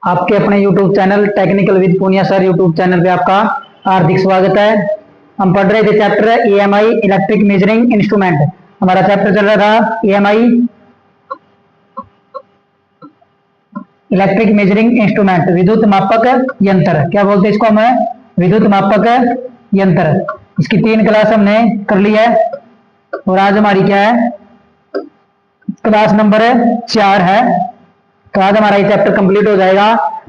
आपके अपने YouTube channel technical with Punia sir YouTube channel पे आपका हार्दिक स्वागत है। हम पढ़ रहे थे chapter EMI electric measuring instrument. हमारा चैप्टर चल रहा था EMI इलेक्ट्रिक मेजरिंग इंस्ट्रूमेंट, विद्युत मापक यंत्र। क्या बोलते हैं इसको हम? विद्युत मापक यंत्र। इसकी 3 क्लास हमने कर ली है और आज हमारी क्या है? क्लास नंबर 4 है। तो आज हमारा ये चैप्टर कंप्लीट हो जाएगा।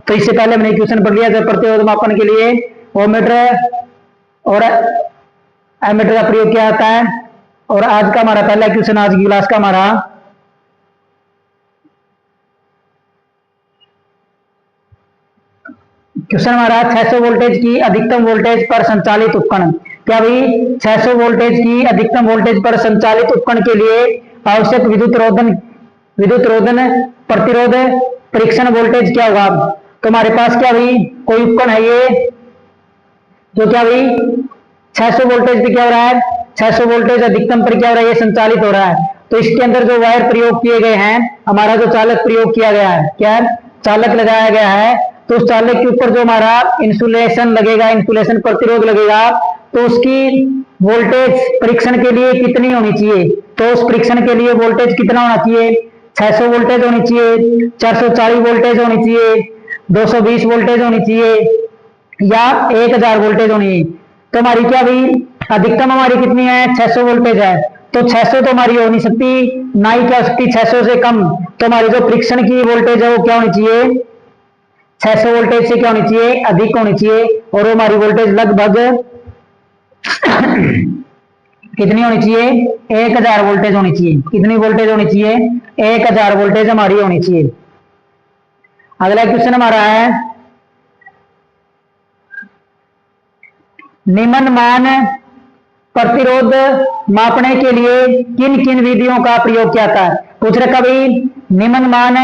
तो इससे पहले हमने क्वेश्चन पढ़ लिया जब प्रतिरोध मापन के लिए ओममीटर और एमीटर का प्रयोग किया जाता है। और आज का हमारा पहला क्वेश्चन, आज की क्लास का हमारा क्वेश्चन हमारा 600 वोल्टेज की अधिकतम वोल्टेज पर संचालित उपकरण। क्या भाई? 600 वोल्टेज की अधिकतम वोल्टेज पर संचालित उपकरण के लिए आवश्यक विद्युत रोधन प्रतिरोध परीक्षण वोल्टेज क्या होगा? तो हमारे पास क्या भाई कोई उपकरण है ये जो क्या भाई 600 वोल्टेज पे क्या हो रहा है? 600 वोल्टेज अधिकतम पर क्या हो रहा है? ये संचालित हो रहा है। तो इसके अंदर जो वायर प्रयोग किए गए हैं, हमारा जो चालक प्रयोग किया गया है, क्या है? चालक लगाया गया है। तो उस चालक के ऊपर जो हमारा इंसुलेशन लगेगा, इंसुलेशन प्रतिरोध लगेगा, तो उसकी वोल्टेज परीक्षण के लिए कितनी होनी चाहिए? तो उस परीक्षण के लिए वोल्टेज कितना होना चाहिए? 600 वोल्टेज होनी चाहिए, 440 वोल्टेज होनी चाहिए, 220 वोल्टेज होनी चाहिए या 1000 वोल्टेज होनी है। तो हमारी क्या भाई अधिकतम हमारी कितनी है? 600 वोल्टेज है। तो 600 तो हमारी हो नहीं सकती, ना ही क्या हो सकती 600 से कम। तो हमारी जो परीक्षण की वोल्टेज है वो क्या होनी चाहिए? 600 वोल्टेज से क्या होनी चाहिए? अधिक होनी चाहिए। और वो हमारी वोल्टेज लगभग कितनी होनी चाहिए? 1000 वोल्टेज होनी चाहिए। कितनी वोल्टेज होनी चाहिए? 1000 वोल्टेज हमारी होनी चाहिए। अगला क्वेश्चन हमारा है निम्नमान प्रतिरोध मापने के लिए किन किन विधियों का प्रयोग किया जाता है? पूछ रखा भाई निम्नमान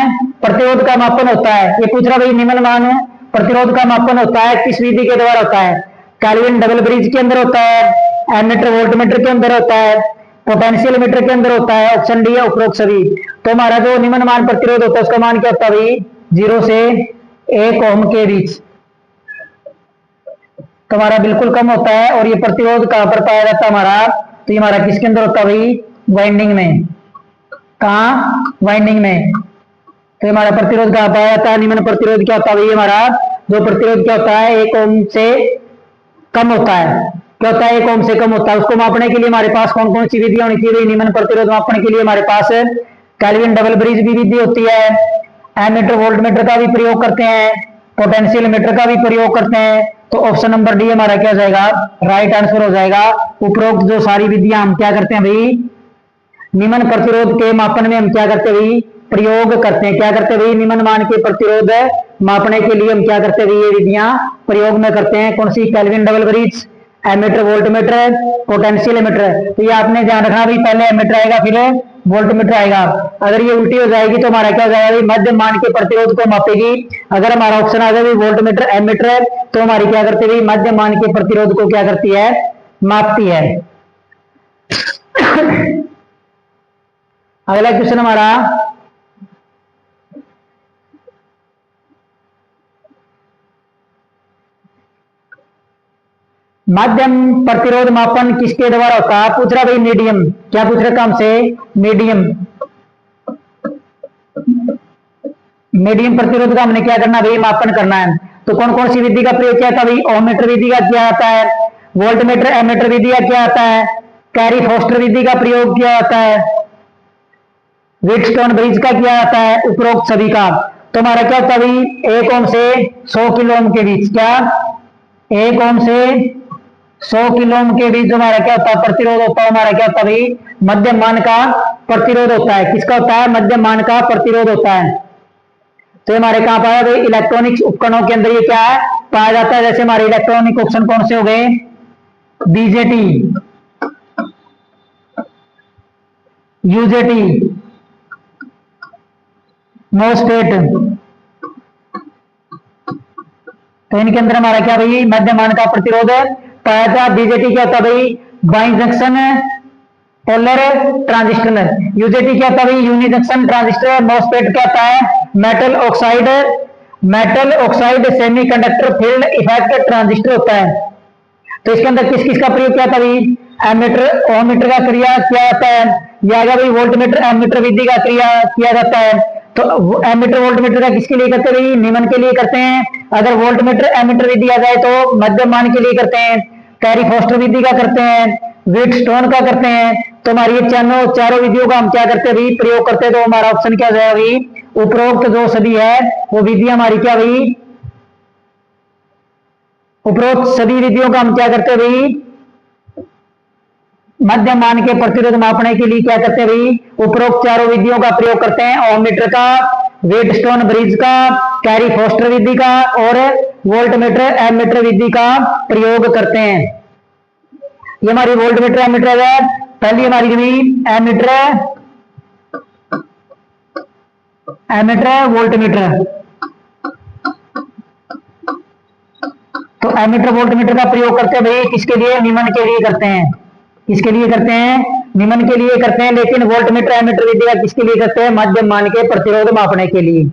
प्रतिरोध का मापन होता है। ये पूछ रहा भाई निम्नमान प्रतिरोध का मापन होता है किस विधि के द्वारा होता है? केल्विन डबल ब्रिज के अंदर होता है, एमीटर वोल्टमीटर के अंदर होता है, पोटेंशियल मीटर के अंदर होता है। ऑप्शन डी है उपरोक्त सभी। तो हमारा जो निम्नमान प्रतिरोध होता है उसका मान क्या होता है भाई? 0 से 1 ओम के बीच। तो हमारा बिल्कुल कम होता है। और ये प्रतिरोध कहां पर पाया जाता है हमारा? तो ये हमारा किसके अंदर होता है भाई? वाइंडिंग में। कहा? वाइंडिंग में। तो हमारा प्रतिरोध कहां पाया जाता है? निम्न प्रतिरोध क्या होता है भाई? हमारा जो प्रतिरोध क्या होता है? 1 ओम से कम होता है। क्या होता है? 1 ओम से कम होता है। उसको मापने के लिए हमारे पास कौन कौन सी विधियां होनी चाहिए? निम्न प्रतिरोध मापने के लिए हमारे पास केल्विन डबल ब्रिज भी विधि होती है, एमीटर वोल्टमीटर का भी प्रयोग करते हैं, पोटेंशियल मीटर का भी प्रयोग करते हैं। तो ऑप्शन नंबर डी हमारा क्या हो जाएगा? राइट आंसर हो जाएगा। उपरोक्त जो सारी विधियां हम क्या करते हैं भाई? निम्न प्रतिरोध के मापन में हम क्या करते हैं भाई? प्रयोग करते हैं। क्या करते हैं भाई? निम्न मान के प्रतिरोध मापने के लिए हम क्या करते हैं भाई? ये विधियां प्रयोग में करते हैं। कौन सी? Kelvin double bridge, ammeter voltmeter, potential meter. तो ये आपने ध्यान रखना भाई, पहले एमीटर आएगा फिर वोल्टमीटर आएगा। अगर ये उल्टी हो जाएगी तो हमारा क्या हो जाएगा? मध्य मान के प्रतिरोध को मापेगी। अगर हमारा ऑप्शन आ जाए वोल्टमीटर एमीटर, तो हमारी क्या करती है? मध्य मान के प्रतिरोध को क्या करती है? मापती है। अगला क्वेश्चन हमारा मध्यम प्रतिरोध मापन किसके द्वारा होता है? पूछ रहा भाई मीडियम। क्या पूछ रहा हमसे? मीडियम। मीडियम प्रतिरोध का हमने क्या करना भाई? मापन करना है। तो कौन कौन सी विधि का प्रयोग किया था भाई? ओममीटर विधि का किया जाता है, वोल्टमीटर एमीटर विधि का किया जाता है, कैरी फोस्टर विधि का प्रयोग किया जाता है, व्हीटस्टोन ब्रिज का किया जाता है। उपरोक्त सभी का। तो हमारा क्या होता है भाई? 1 ओम से 100 किलो ओम के बीच। क्या? 1 ओम से 100 किलो ओम के बीच हमारा क्या होता है? प्रतिरोध होता है। हमारा क्या होता है भाई? मध्यम मान का प्रतिरोध होता है। किसका होता है? मध्यम मान का प्रतिरोध होता है। तो हमारे कहां पाया भाई? इलेक्ट्रॉनिक्स उपकरणों के अंदर ये क्या है? पाया जाता है। जैसे हमारे इलेक्ट्रॉनिक ऑप्शन कौन से हो गए? BJT, UJT, MOSFET. तो इनके अंदर हमारा क्या भाई? मध्य मान का प्रतिरोध पाया था। बीजेटी क्या होता भाई? By junction polar transistor. UJT क्या होता भाई? Uni junction transistor. मोस्फेट क्या होता है? Metal oxide metal oxide semiconductor field effect transistor होता है। तो इसके अंदर किस किस का प्रयोग किया था भाई? एमीटर ओमीटर का क्रिया किया जाता है, या भाई वोल्टमीटर एमीटर विधि का क्रिया किया जाता है। तो एमीटर वोल्टमीटर का किसके लिए करते हैं भाई? निम्न के लिए करते हैं। अगर वोल्टमीटर एमीटर विधि आ जाए तो मध्यम मान के लिए करते हैं। कैरी फॉस्टर विधि का करते हैं, व्हीटस्टोन का करते हैं। तो हमारी ये चारों विधियों का हम क्या करते हैं भाई? प्रयोग करते हैं। तो हमारा ऑप्शन क्या जाएगा भाई? उपरोक्त जो सदी है वो विधि हमारी क्या भाई? उपरोक्त सभी विधियों का हम क्या करते हैं भाई? मध्यम मान के प्रतिरोध मापने के लिए क्या करते हैं भाई? उपरोक्त चारों विधियों का प्रयोग करते हैं। ओममीटर का, व्हीटस्टोन ब्रिज का, कैरी फॉस्टर विधि का और वोल्टमीटर एमीटर विधि का प्रयोग करते हैं। ये हमारी वोल्टमीटर एमीटर है। पहली हमारी एमीटर एमीटर वोल्टमीटर। तो एमीटर वोल्टमीटर का प्रयोग करते हैं भाई किसके लिए? निम्न के लिए करते हैं। किसके लिए करते हैं? निम्न के लिए करते हैं। लेकिन वोल्टमीटर एमीटर विधि का किसके लिए करते हैं? मध्यम मान के प्रतिरोध मापने के लिए।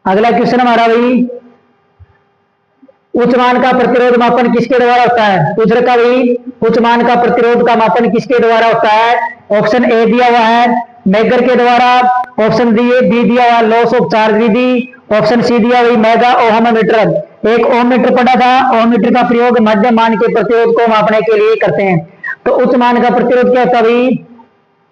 अगला क्वेश्चन हमारा भाई, उच्च मान का प्रतिरोध मापन किसके द्वारा होता है? पूछ रखा भाई, उच्च मान का प्रतिरोध का मापन किसके द्वारा होता है? ऑप्शन ए दिया हुआ है मेगर के द्वारा, ऑप्शन बी दिया हुआ लॉस ऑफ चार्ज विधि, ऑप्शन सी दिया हुई मेगा ओहममीटर। एक ओम मीटर पढ़ा था, ओम मीटर का प्रयोग मध्यम मान के प्रतिरोध को मापने के लिए करते हैं। तो उच्च मान का प्रतिरोध क्या होता है भाई?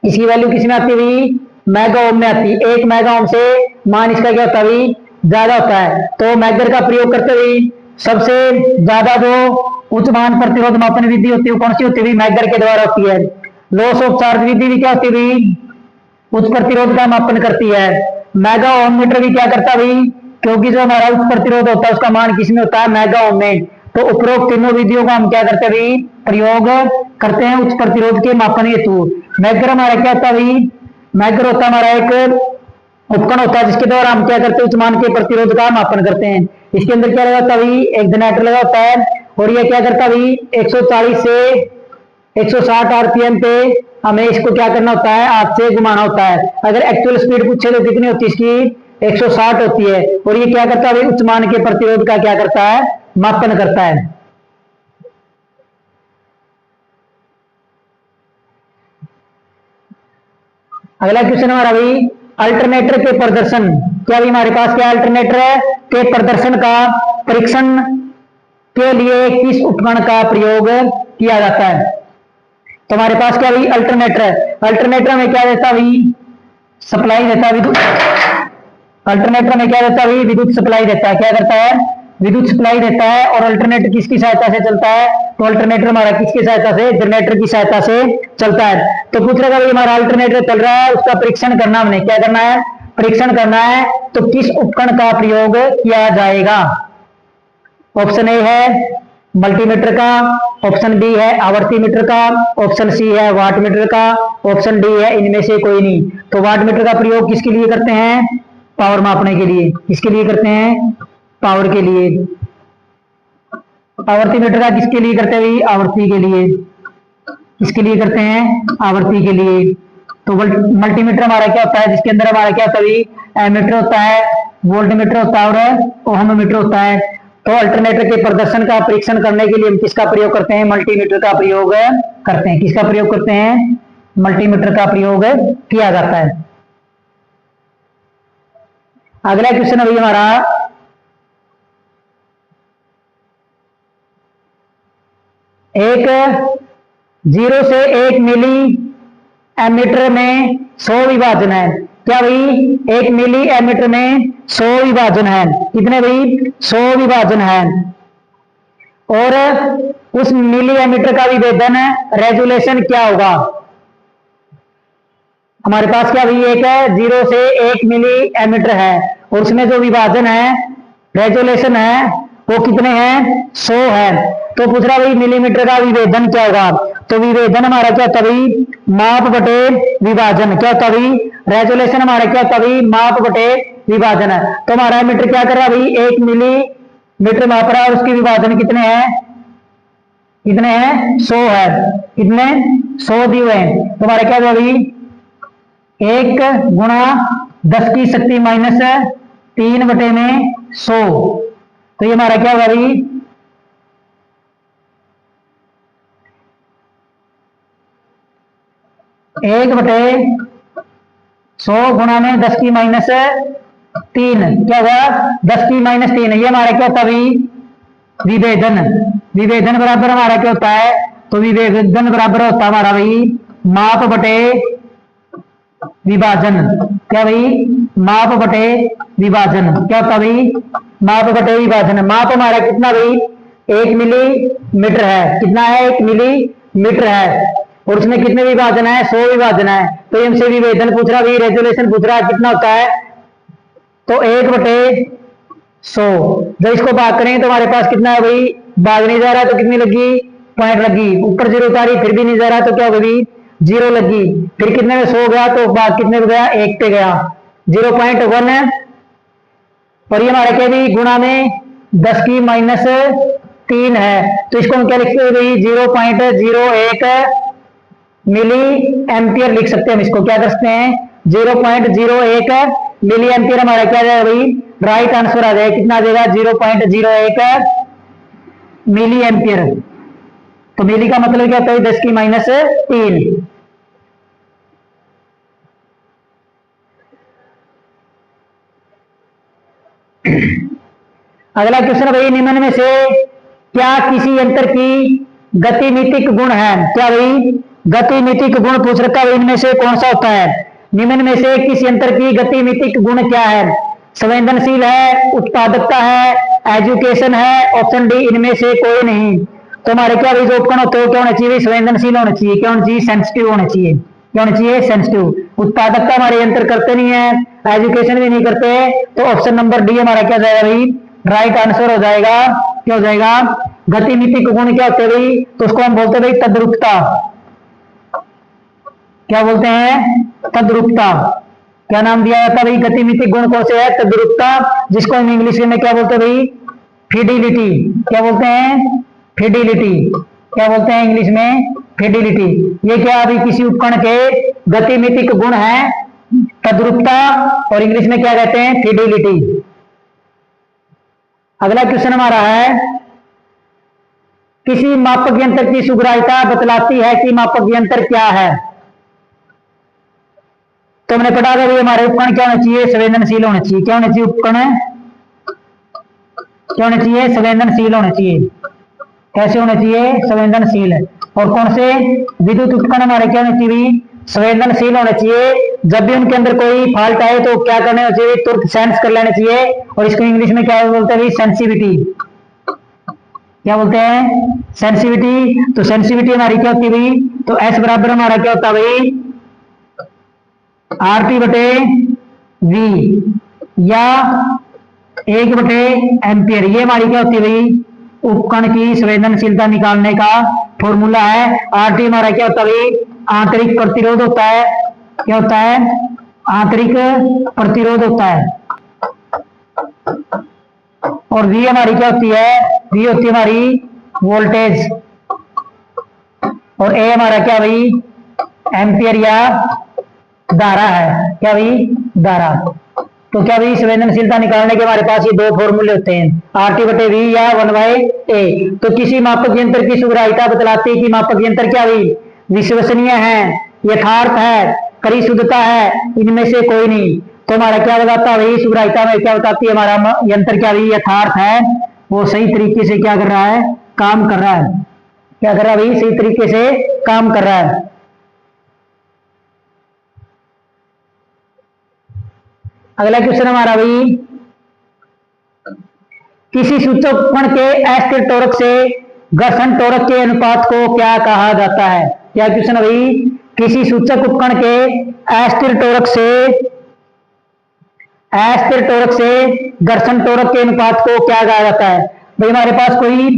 इसकी वैल्यू किस में आती है भाई? मेगा ओम में आती है। 1 मेगा ओम से मान इसका क्या होता है भाई? ज्यादा होता है। तो मेगर का प्रयोग करते हुए सबसे ज्यादा जो उच्च मान प्रतिरोध मापन विधि होती है कौन सी होती है? मेगर के द्वारा होती है। लॉस ऑफ चार्ज विधि भी क्या होती है भाई? उच्च प्रतिरोध का मापन करती है। मेगा ओम मीटर भी क्या करता है भाई? क्योंकि जो हमारा उच्च प्रतिरोध होता है उसका मान किसमें होता है? मेगा ओम में। तो उपरोक्त तीनों विधियों का हम क्या करते हैं भाई? प्रयोग करते हैं उच्च प्रतिरोध के मापन हेतु। मेगर हमारा क्या होता है भाई? मेगर होता है हमारा एक उपकरण होता है जिसके द्वारा हम क्या करते हैं? उच्च मान के प्रतिरोध का मापन करते हैं। इसके अंदर क्या लगा होता है भाई? एक जनरेटर लगा होता है और ये क्या करता है भाई? 140 से 160 आरपीएम पे हमें इसको क्या करना होता है? हाथ से घुमाना होता है। अगर एक्चुअल स्पीड पूछे तो कितनी होती है इसकी? 160 होती है। और ये क्या करता है भाई? उच्च मान के प्रतिरोध का क्या करता है? मापन करता है। अगला क्वेश्चन हमारा भाई, अल्टरनेटर के प्रदर्शन। क्या भी हमारे पास क्या अल्टरनेटर के प्रदर्शन का परीक्षण के लिए किस उपकरण का प्रयोग किया जाता है? तो हमारे पास क्या भाई? अल्टरनेटर है। अल्टरनेटर में क्या देता भाई? सप्लाई देता है विद्युत। अल्टरनेटर में क्या देता है भाई? विद्युत सप्लाई देता है। क्या करता है? विद्युत सप्लाई देता है। और अल्टरनेटर किसकी सहायता से चलता है? तो अल्टरनेटर हमारा किसकी सहायता से? जनरेटर की सहायता से चलता है। तो पूछ रहा भाई हमारा अल्टरनेटर चल रहा है उसका परीक्षण करना, हमने क्या करना है? परीक्षण करना है। तो किस उपकरण का प्रयोग किया जाएगा? ऑप्शन ए है मल्टीमीटर का, ऑप्शन बी है आवर्ती मीटर का, ऑप्शन सी है वाट मीटर का, ऑप्शन डी है इनमें से कोई नहीं। तो वाट मीटर का प्रयोग किसके लिए करते हैं? पावर मापने के लिए। किसके लिए करते हैं? पावर के लिए। आवर्ती मीटर का किसके लिए करते हैं? आवर्ती के लिए। किसके लिए करते हैं? आवर्ती के लिए। तो मल्टीमीटर हमारा क्या होता है? जिसके अंदर हमारा क्या होता है? एमीटर होता है, वोल्ट मीटर होता है और ओहम मीटर होता है। तो अल्टरनेटर के प्रदर्शन का परीक्षण करने के लिए हम किसका प्रयोग करते हैं? मल्टीमीटर का प्रयोग करते हैं। किसका प्रयोग करते हैं? मल्टीमीटर का प्रयोग किया जाता है। अगला क्वेश्चन अभी हमारा, एक 0 से 1 मिली एमीटर में 100 विभाजन है। क्या भाई? 1 मिली एमीटर में 100 विभाजन है। कितने भाई? 100 विभाजन है। और उस मिली एमीटर का विभेदन रेजुलेशन क्या होगा? हमारे पास क्या भाई? एक है 0 से 1 मिली एमीटर है और उसमें जो विभाजन है रेजुलेशन है वो कितने हैं? 100 है। तो पूछ रहा भाई मिलीमीटर का विभेदन क्या होगा? तो विभेदन हमारा क्या होता भाई? माप बटे विभाजन। क्या होता भाई? रेजुलेशन हमारा क्या होता भाई? माप बटे विभाजन है। तो हमारा मीटर क्या कर रहा है भाई? 1 मिलीमीटर माप रहा है और उसकी विभाजन कितने हैं? कितने हैं? 100 है। कितने? 100 दिए हुए हैं। तो हमारा क्या होगा भाई? 1 गुणा 10 की शक्ति -3 3/100, तो ये हमारा क्या होगा भाई 1/100 गुणा में 10⁻3, क्या होगा 10⁻3, ये हमारा क्या होता है भाई विभेदन। विभेदन बराबर हमारा क्या होता है, तो विभेदन बराबर होता है हमारा भाई माप बटे विभाजन। क्या भाई माप बटे विभाजन, क्या होता भाई माप बटे विभाजन। माप हमारा कितना भाई 1 मिलीमीटर है, कितना है 1 मिलीमीटर है, और उसमें कितने विभाजन है 100 विभाजन है। तो हमसे विभेदन पूछ रहा भाई, रेजोल्यूशन पूछ रहा कितना होता है, तो 1/100। जब इसको भाग करेंगे तो हमारे पास कितना है भाई, भाग नहीं जा रहा तो कितनी लगी पॉइंट लगी, ऊपर 0 उतारी फिर भी नहीं जा रहा तो क्या होगा भाई 0 लगी, फिर कितने में 100 गया तो भाग कितने पे गया 1 पे गया 0.1 है। और ये हमारा क्या भाई गुणा में 10⁻3 है, तो इसको हम क्या लिखते हैं भाई 0.01 मिली एम्पियर लिख सकते हैं। हम इसको क्या कर सकते हैं 0.01 मिली एम्पियर हमारा क्या जाएगा भाई राइट आंसर आ जाएगा, कितना आ जाएगा 0.01 मिली एम्पियर। तो मिली का मतलब क्या होता है 10⁻3। अगला क्वेश्चन भाई निम्न में से क्या किसी यंत्र की गतिमितिक गुण है, क्या भाई गतिमितिक गुण पूछ रखा है, इनमें से कौन सा होता है, निम्न में से किस यंत्र की गतिमितिक गुण क्या है, संवेदनशील है, उत्पादकता है, एजुकेशन है, ऑप्शन डी इनमें से कोई नहीं। तो हमारे क्या भाई जो उपकरण होते हैं क्या होना चाहिए, संवेदनशील होना चाहिए, क्या होना चाहिए सेंसिटिव होना चाहिए, क्या होना चाहिए सेंसिटिव। उत्पादकता हमारे यंत्र करते नहीं है, एजुकेशन भी नहीं करते, तो ऑप्शन नंबर डी हमारा क्या जाएगा भाई राइट आंसर हो जाएगा। क्या हो जाएगा गतिमितिक गुण क्या होते हैं भाई, तो उसको हम बोलते हैं भाई तद्रुपता। क्या बोलते हैं तद्रुपता। क्या नाम दिया जाता है भाई गतिमितिक गुण कौन से है तद्रुपता, जिसको हम इंग्लिश में क्या बोलते हैं भाई फिडिलिटी। क्या बोलते हैं फिडिलिटी, क्या बोलते हैं इंग्लिश में फिडिलिटी। ये क्या अभी किसी उपकरण के गतिमितिक गुण है तद्रुपता, और इंग्लिश में क्या कहते हैं फिडिलिटी। अगला क्वेश्चन हमारा है किसी मापक यंत्र की सुग्राह्यता बतलाती है कि मापक यंत्र क्या है। तो हमने पढ़ा था हमारे उपकरण क्या होना चाहिए संवेदनशील होना चाहिए, क्या होना चाहिए उपकरण क्या होना चाहिए संवेदनशील होना चाहिए। कैसे होना चाहिए संवेदनशील। और कौन से विद्युत उपकरण हमारे क्या होना चाहिए संवेदनशील होना चाहिए। जब भी उनके अंदर कोई फॉल्ट आए तो क्या करना चाहिए तुरंत सेंस कर लेना चाहिए, और इसको इंग्लिश में क्या बोलते हैं सेंसिटिविटी। क्या बोलते हैं सेंसिटिविटी। तो सेंसिटिविटी हमारी क्या होती है भाई, तो एस बराबर हमारा क्या होता है भाई आरटी बटे वी या 1/एम्पियर। ये हमारी क्या होती है भाई उपकरण की संवेदनशीलता निकालने का फॉर्मूला है। आरटी हमारा क्या होता है भाई आंतरिक प्रतिरोध होता है। क्या होता है आंतरिक प्रतिरोध होता है। और वी हमारी क्या होती है वी होती है हमारी वोल्टेज, और ए हमारा क्या भाई एम्पियर या धारा है। क्या भाई धारा। तो क्या भाई संवेदनशीलता निकालने के हमारे पास ये दो फॉर्मूले होते हैं आरटी बटे वी या 1/ए। तो किसी मापक यंत्र की सुग्राह्यता बतलाती है कि मापक यंत्र क्या भाई विश्वसनीय है, यथार्थ है, कड़ी शुद्धता है, इनमें से कोई नहीं। तो हमारा क्या बताता है भाई सुग्राह्यता में क्या बताती है हमारा यंत्र क्या भाई यथार्थ है, वो सही तरीके से क्या कर रहा है काम कर रहा है। क्या कर रहा है भाई सही तरीके से काम कर रहा है। अगला क्वेश्चन हमारा भाई किसी सूचक उपकरण के अस्थिर टॉर्क से घर्षण टॉर्क के अनुपात को क्या कहा जाता है। क्या क्वेश्चन है भाई किसी सूचक उपकरण के अस्थिर टॉर्क से घर्षण टॉर्क के अनुपात को क्या कहा जाता है। भाई हमारे पास कोई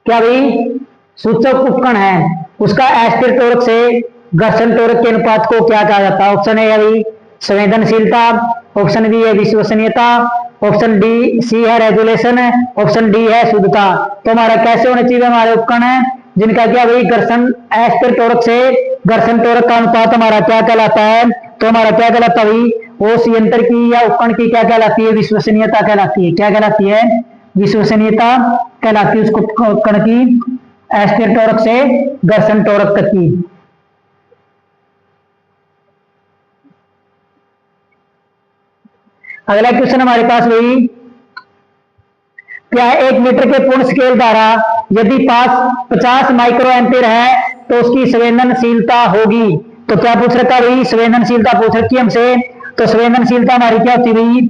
क्या भाई सूचक उपकरण है, उसका अस्थिर टॉर्क से घर्षण टॉर्क के अनुपात को क्या कहा जाता है। ऑप्शन ए है भाई संवेदनशीलता, ऑप्शन बी है विश्वसनीयता, ऑप्शन डी सी है रेजुलेशन, ऑप्शन डी है शुद्धता। तो हमारा कैसे होना चाहिए हमारे उपकरण है जिनका क्या भाई घर्षण अस्थिर टॉर्क से घर्षण टॉर्क का अनुपात हमारा क्या कहलाता है। तो हमारा क्या कहलाता है भाई उस यंत्र की या उपकरण की क्या कहलाती है? विश्वसनीयता कहलाती है। क्या कहलाती है? विश्वसनीयता कहलाती है उस उपकरण की एस्टेर टॉर्क से घर्षण टॉर्क तक की। अगला क्वेश्चन हमारे पास वही क्या है? 1 मीटर के पूर्ण स्केल द्वारा यदि पास 50 माइक्रो एम्पीयर है तो उसकी संवेदनशीलता होगी। तो क्या पूछ रखा है भाई? संवेदनशीलता पूछ रखी है हमसे। तो संवेदनशीलता हमारी क्या होती है भाई?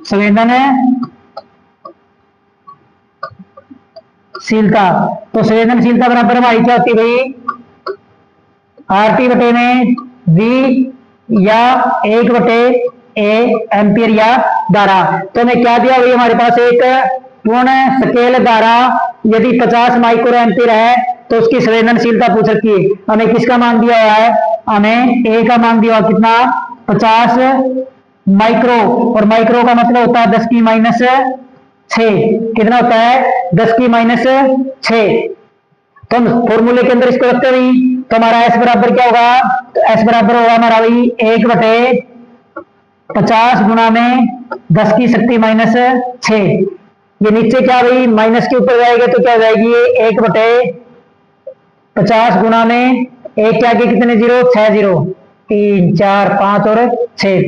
संवेदनशीलता, तो संवेदनशीलता बराबर हमारी क्या होती है भाई? आरटी बटे में वी या 1 बटे ए एम्पियर या धारा। तो हमें क्या दिया भाई? हमारे पास एक पूर्ण स्केल धारा यदि 50 माइक्रो एम्पियर है तो उसकी संवेदनशीलता पूछ रखी है। हमें किसका मान दिया हुआ है? हमें ए का मान दिया हुआ कितना? 50 माइक्रो, और माइक्रो का मतलब होता है 10 की माइनस 6। कितना होता है? 10 की माइनस 6। तो हम फॉर्मूले के अंदर इसको रखते हैं, तो हमारा एस बराबर क्या होगा? तो एस बराबर होगा हमारा भाई 1 बटे 50 गुणा में 10 की शक्ति माइनस 6। ये नीचे क्या भाई? माइनस के ऊपर जाएगा तो क्या हो जाएगी? 1 बटे 50 गुणा में 1 के आगे कितने जीरो? 6 जीरो, 3 4 5 और 6।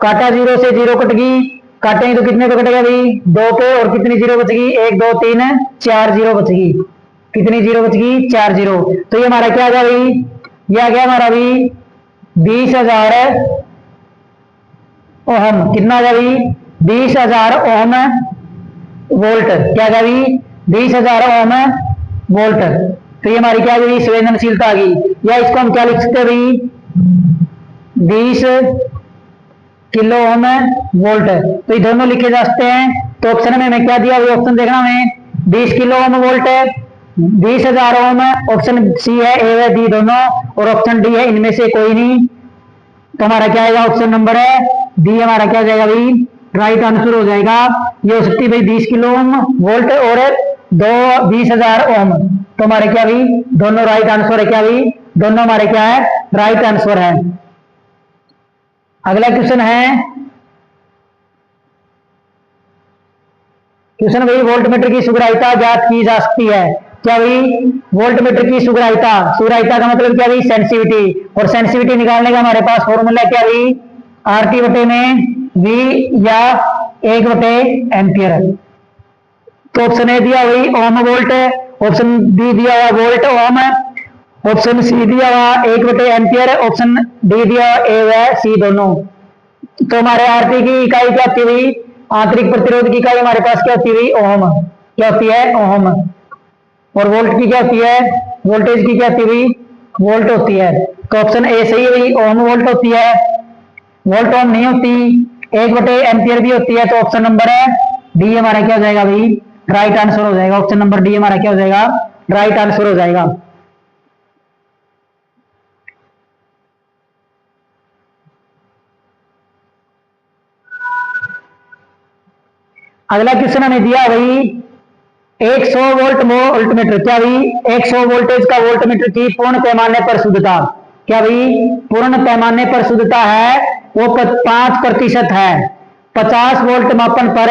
काटा 0 से 0 कट गई, काटेंगे तो कितने पे कटेगा भाई? 2 पे, और कितनी जीरो बच गई? 1 2 3 4 जीरो बच गई। कितनी जीरो बच गई? 4 जीरो। तो ये हमारा क्या आ गया भाई? ये आ गया हमारा भाई 20,000 ओहम। कितना आ गया भाई? 20,000 ओहम वोल्ट। क्या गया भाई? 20,000 ओहम वोल्ट। तो ये हमारी क्या आ गई? संवेदनशीलता आ गई। या इसको हम क्या लिख सकते हैं भाई? 20 किलो ओम वोल्ट। तो ये दोनों लिखे जा सकते हैं। तो ऑप्शन में हमें क्या दिया? ऑप्शन देखना हमें 20 किलो ओम वोल्ट है, 20,000 ओम। ऑप्शन सी है, ए है, डी दोनों, और ऑप्शन डी है इनमें से कोई नहीं। तो हमारा क्या आएगा? ऑप्शन नंबर है डी हमारा क्या हो जाएगा भाई? राइट आंसर हो जाएगा। ये हो सकती है भाई 20 किलो ओम वोल्ट और 20,000 ओम। तो हमारे क्या भाई? दोनों राइट आंसर है। क्या भाई? दोनों हमारे क्या है? राइट आंसर है। अगला क्वेश्चन है, क्वेश्चन भाई वोल्टमीटर की सुग्राहिता ज्ञात की जा सकती है। क्या भाई? वोल्टमीटर की सुग्राहिता, सुग्राहिता का मतलब क्या भाई? सेंसिटिविटी। और सेंसिटिविटी निकालने का हमारे पास फॉर्मूला क्या भाई? आरटी बटे में वी या 1 बटे एम्पियर। तो ऑप्शन ए दिया हुई ओम वोल्ट, ऑप्शन बी दिया हुआ वोल्ट ओम, ऑप्शन सी दिया हुआ 1 बटे एम्पियर, ऑप्शन डी दिया ए व सी दोनों। तो हमारे आरटी की इकाई क्या होती हुई? आंतरिक प्रतिरोध की इकाई हमारे पास क्या होती हुई? ओम। क्या होती है? ओम। और वोल्ट की क्या होती है? वोल्टेज की क्या होती हुई? वोल्ट होती है। तो ऑप्शन ए सही हुई, ओम वोल्ट होती है। वोल्ट ओम नहीं होती, 1 बटे एम्पियर भी होती है। तो ऑप्शन नंबर है डी हमारा क्या हो जाएगा भाई? राइट आंसर हो जाएगा। ऑप्शन नंबर डी हमारा क्या हो जाएगा? राइट आंसर हो जाएगा। अगला क्वेश्चन हमें दिया भाई 100 वोल्ट वोल्टमीटर। क्या भाई? 100 वोल्टेज का वोल्टमीटर की पूर्ण पैमाने पर शुद्धता। क्या भाई? पूर्ण पैमाने पर शुद्धता है वो 5% है। 50 वोल्ट मापन पर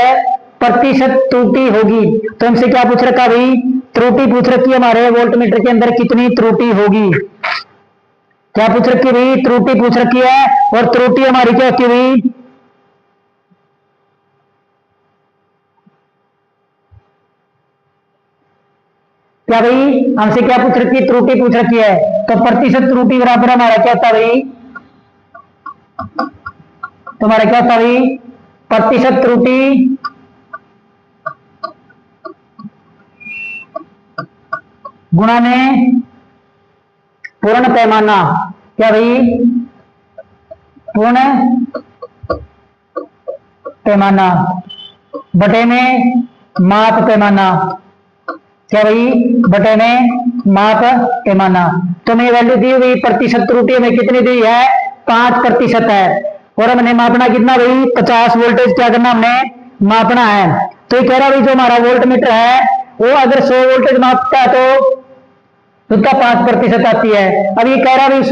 प्रतिशत त्रुटि होगी। तो हमसे क्या पूछ रखा भाई? त्रुटि पूछ रखी है हमारे वोल्टमीटर के अंदर कितनी त्रुटि होगी। क्या पूछ रखी है भाई? त्रुटि पूछ रखी है। और त्रुटि हमारी क्या होती है भाई? क्या भाई? हमसे क्या पूछ रखी है? त्रुटि पूछ रखी है। तो प्रतिशत त्रुटि बराबर हमारा क्या होता है भाई? तो हमारा क्या होता है भाई? प्रतिशत त्रुटि गुणा में पूर्ण पैमाना। क्या भाई? पूर्ण पैमाना बटे में माप पैमाना। क्या भाई? बटे में माप पैमाना। तो हमें वैल्यू दी हुई प्रतिशत त्रुटि हमें कितनी दी है? 5% है। और हमने मापना कितना भाई? 50 वोल्टेज क्या करना? हमने मापना है। तो ये कह रहा भाई जो हमारा वोल्ट मीटर है वो अगर 100 वोल्टेज मापता है तो उसका 5% आती है। अब ये कह रहा भाई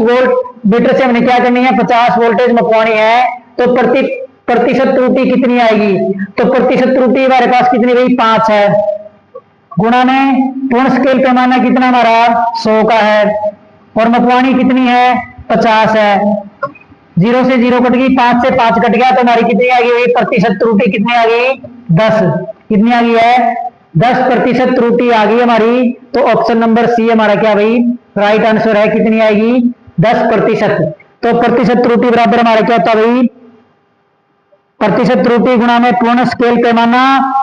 मीटर से हमने क्या करनी है, 50 वोल्टेज मपवानी है, तो प्रतिशत त्रुटि कितनी आएगी, तो प्रतिशत त्रुटि हमारे पास कितनी गई, 5 है, गुणा में पूर्ण स्केल पैमाना कितना हमारा 100 का है, और मपवानी कितनी है, 50 है, 0 से 0 कट गई, 5 से 5 कट गया, तो हमारी कितनी आ गई, प्रतिशत त्रुटि कितनी आ गई, 10, कितनी आ गई है, 10% त्रुटि आ गई हमारी। तो ऑप्शन नंबर सी हमारा क्या भाई राइट आंसर है, कितनी आएगी, 10%। तो प्रतिशत त्रुटि बराबर हमारा क्या होता है भाई, प्रतिशत त्रुटि गुणा में पूर्ण स्केल पैमाना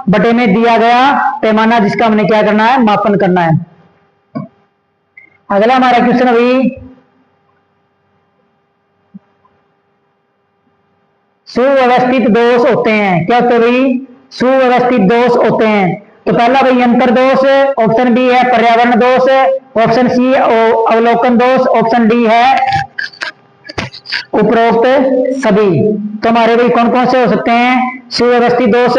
बटे में दिया गया पैमाना, जिसका हमने क्या करना है, मापन करना है। अगला हमारा क्वेश्चन अभी, सुव्यवस्थित दोष होते हैं, क्या होते हैं भाई, सुव्यवस्थित दोष होते हैं। तो पहला भाई यंत्र दोष, ऑप्शन बी है पर्यावरण दोष, ऑप्शन सी अवलोकन दोष, ऑप्शन डी है उपरोक्त सभी। तो हमारे भाई कौन कौन से हो सकते हैं, सुव्यवस्थित दोष,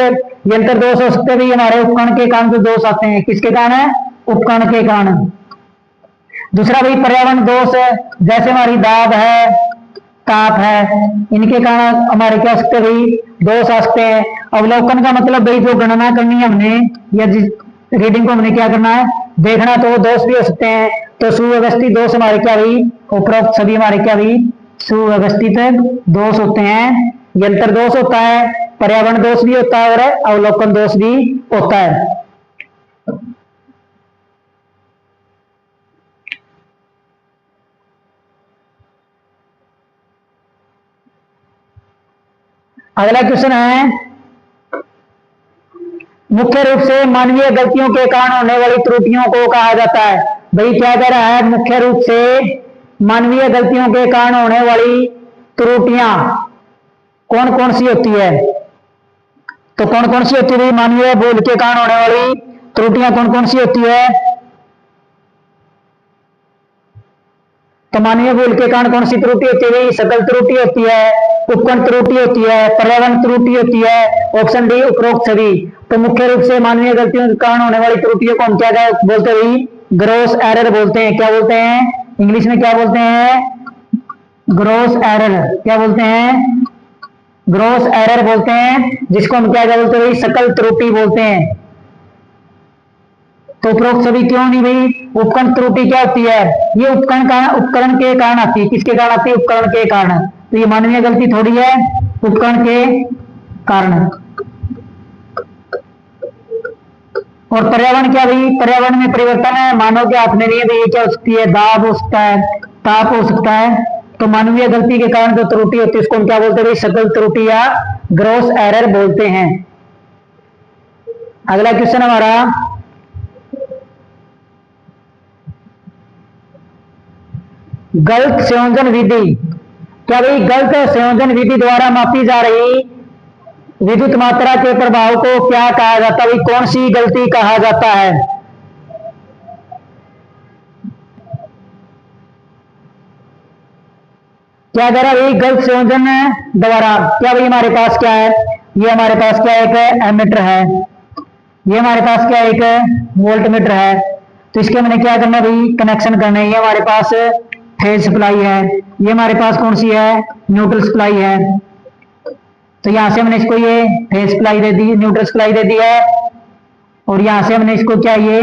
यंत्र दोष हो सकते हैं भाई हमारे उपकरण के कारण जो दोष आते हैं, किसके कारण है, उपकरण के कारण। दूसरा भाई पर्यावरण दोष, जैसे हमारी दाब है, ताप है, इनके कारण हमारे क्या सकते हैं भाई, दोष आ सकते हैं। अवलोकन का मतलब भाई जो गणना करनी है हमने, या जिस रीडिंग को हमने क्या करना है, देखना, तो वो दोष भी हो सकते हैं। तो सुव्यवस्थित दोष हमारे क्या भाई, उपरोक्त सभी हमारे क्या भाई सुव्यवस्थित दोष होते हैं। यंत्र दोष होता है, पर्यावरण दोष भी होता है, और अवलोकन दोष भी होता है। अगला क्वेश्चन है, मुख्य रूप से मानवीय गलतियों के कारण होने वाली त्रुटियों को कहा जाता है। भाई क्या कह रहा है, मुख्य रूप से मानवीय गलतियों के कारण होने वाली त्रुटियां कौन कौन सी होती है, तो कौन कौन सी होती है भाई, मानवीय भूल के कारण होने वाली त्रुटियां कौन कौन सी होती है। तो मानवीय भूल के कारण कौन सी त्रुटि होती है भाई, सकल त्रुटि होती है, उपकरण त्रुटि होती है, पर्यावरण त्रुटि होती है, ऑप्शन डी उपरोक्त सभी। तो मुख्य रूप से मानवीय गलतियों के कारण होने वाली त्रुटियों को हम क्या बोलते हैं भाई, ग्रॉस एरर बोलते हैं। क्या बोलते हैं, इंग्लिश में क्या बोलते हैं, ग्रॉस एरर। क्या बोलते हैं, ग्रॉस एरर बोलते हैं, जिसको हम क्या बोलते हैं भाई, सकल त्रुटि बोलते हैं। तो उपरोक्त सभी क्यों नहीं भाई, उपकरण त्रुटि क्या होती है, ये उपकरण के कारण आती है, किसके कारण आती है, उपकरण के कारण। तो ये मानवीय गलती थोड़ी है, उपकरण के कारण। और पर्यावरण क्या भाई, पर्यावरण में परिवर्तन है, मानव के हाथ में नहीं है भाई, क्या हो सकती है, दाब हो सकता है, ताप हो सकता है। तो मानवीय गलती के कारण जो त्रुटि होती है उसको हम क्या बोलते हैं भाई, सकल त्रुटि या ग्रॉस एरर बोलते हैं। अगला क्वेश्चन हमारा, गलत संयोजन विधि। क्या भाई गलत संयोजन विधि द्वारा मापी जा रही विद्युत मात्रा के प्रभाव को क्या कहा जाता है भाई, कौन सी गलती कहा जाता है। क्या कह रहा भाई, गलत संयोजन द्वारा। क्या भाई हमारे पास क्या है, ये हमारे पास क्या एक एमीटर है, ये हमारे पास क्या एक वोल्ट मीटर है। तो इसके हमने क्या करना भाई, कनेक्शन करना है। ये हमारे पास फेज सप्लाई है, ये हमारे पास कौन सी है, न्यूट्रल सप्लाई है। तो यहां से हमने इसको ये फेज सप्लाई दे दी, न्यूट्रल सप्लाई दे दी है, और यहां से हमने इसको क्या ये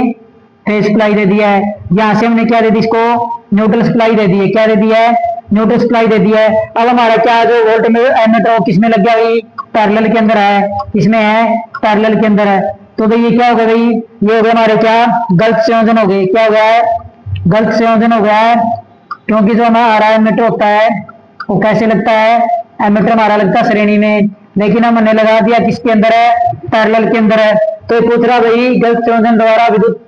फेज सप्लाई दे दिया है। यहां से हमने क्या दे दी, इसको न्यूट्रल सप्लाई दे दी है। क्या दे दिया है, न्यूट्रल सप्लाई दे दिया है। अब हमारा क्या जो वोल्ट एमीटर वो किसमें लग गया भाई, पैरेलल के अंदर है, इसमें है पैरेलल के अंदर है। तो भाई ये क्या हो गया भाई, ये हो गया हमारे क्या गलत संयोजन हो गए। क्या हो गया है, गलत संयोजन हो गया है, क्योंकि जो हमारा एमीटर होता है वो कैसे लगता है, एमीटर हमारा लगता है श्रेणी में, लेकिन हमने लगा दिया किसके अंदर है, पैरेलल के अंदर है। तो ये पूछ रहा भाई गलत संयोजन द्वारा विद्युत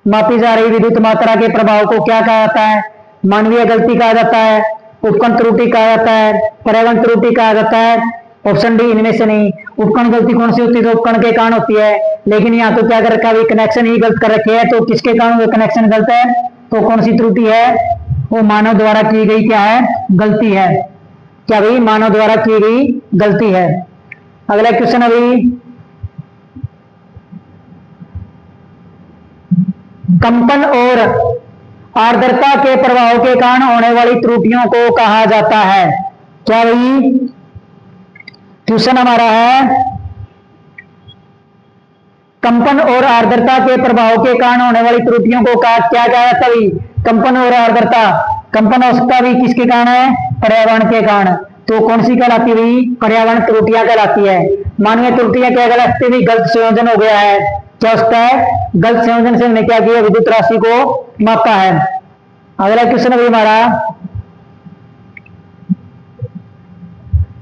मापी जा रही विद्युत मात्रा के प्रभाव को क्या कहा जाता है, मानवीय गलती कहा जाता है, उपकरण त्रुटि कहा जाता है, पर्यावरण त्रुटि कहा जाता है। ऑप्शन डी इनमें से नहीं। उपकरण गलती कौन सी होती है, तो उपकरण के कारण होती है, लेकिन यहाँ तो क्या कर रखा है, कनेक्शन ही गलत कर रखे है। तो किसके कारण वो कनेक्शन गलत है, तो कौन सी त्रुटि है, वो मानव द्वारा की गई क्या है, गलती है। क्या भाई, मानव द्वारा की गई गलती है। अगला क्वेश्चन अभी, कंपन और आर्द्रता के प्रभाव के कारण होने वाली त्रुटियों को कहा जाता है। क्या भाई, क्वेश्चन हमारा है कंपन और आर्द्रता के प्रभाव के कारण होने वाली त्रुटियों को क्या कहा जाता है भाई? कंपन और आर्द्रता। कंपन हो सकता भी किसके कारण है? पर्यावरण के कारण। तो कौन सी कहलाती है भाई? पर्यावरण त्रुटियां कहलाती है। मानवीय त्रुटियां क्या कहलाती है? गलत संयोजन हो गया है। क्या होता है? गलत संयोजन से हमने क्या किया? विद्युत राशि को मापा है। अगला क्वेश्चन है हमारा,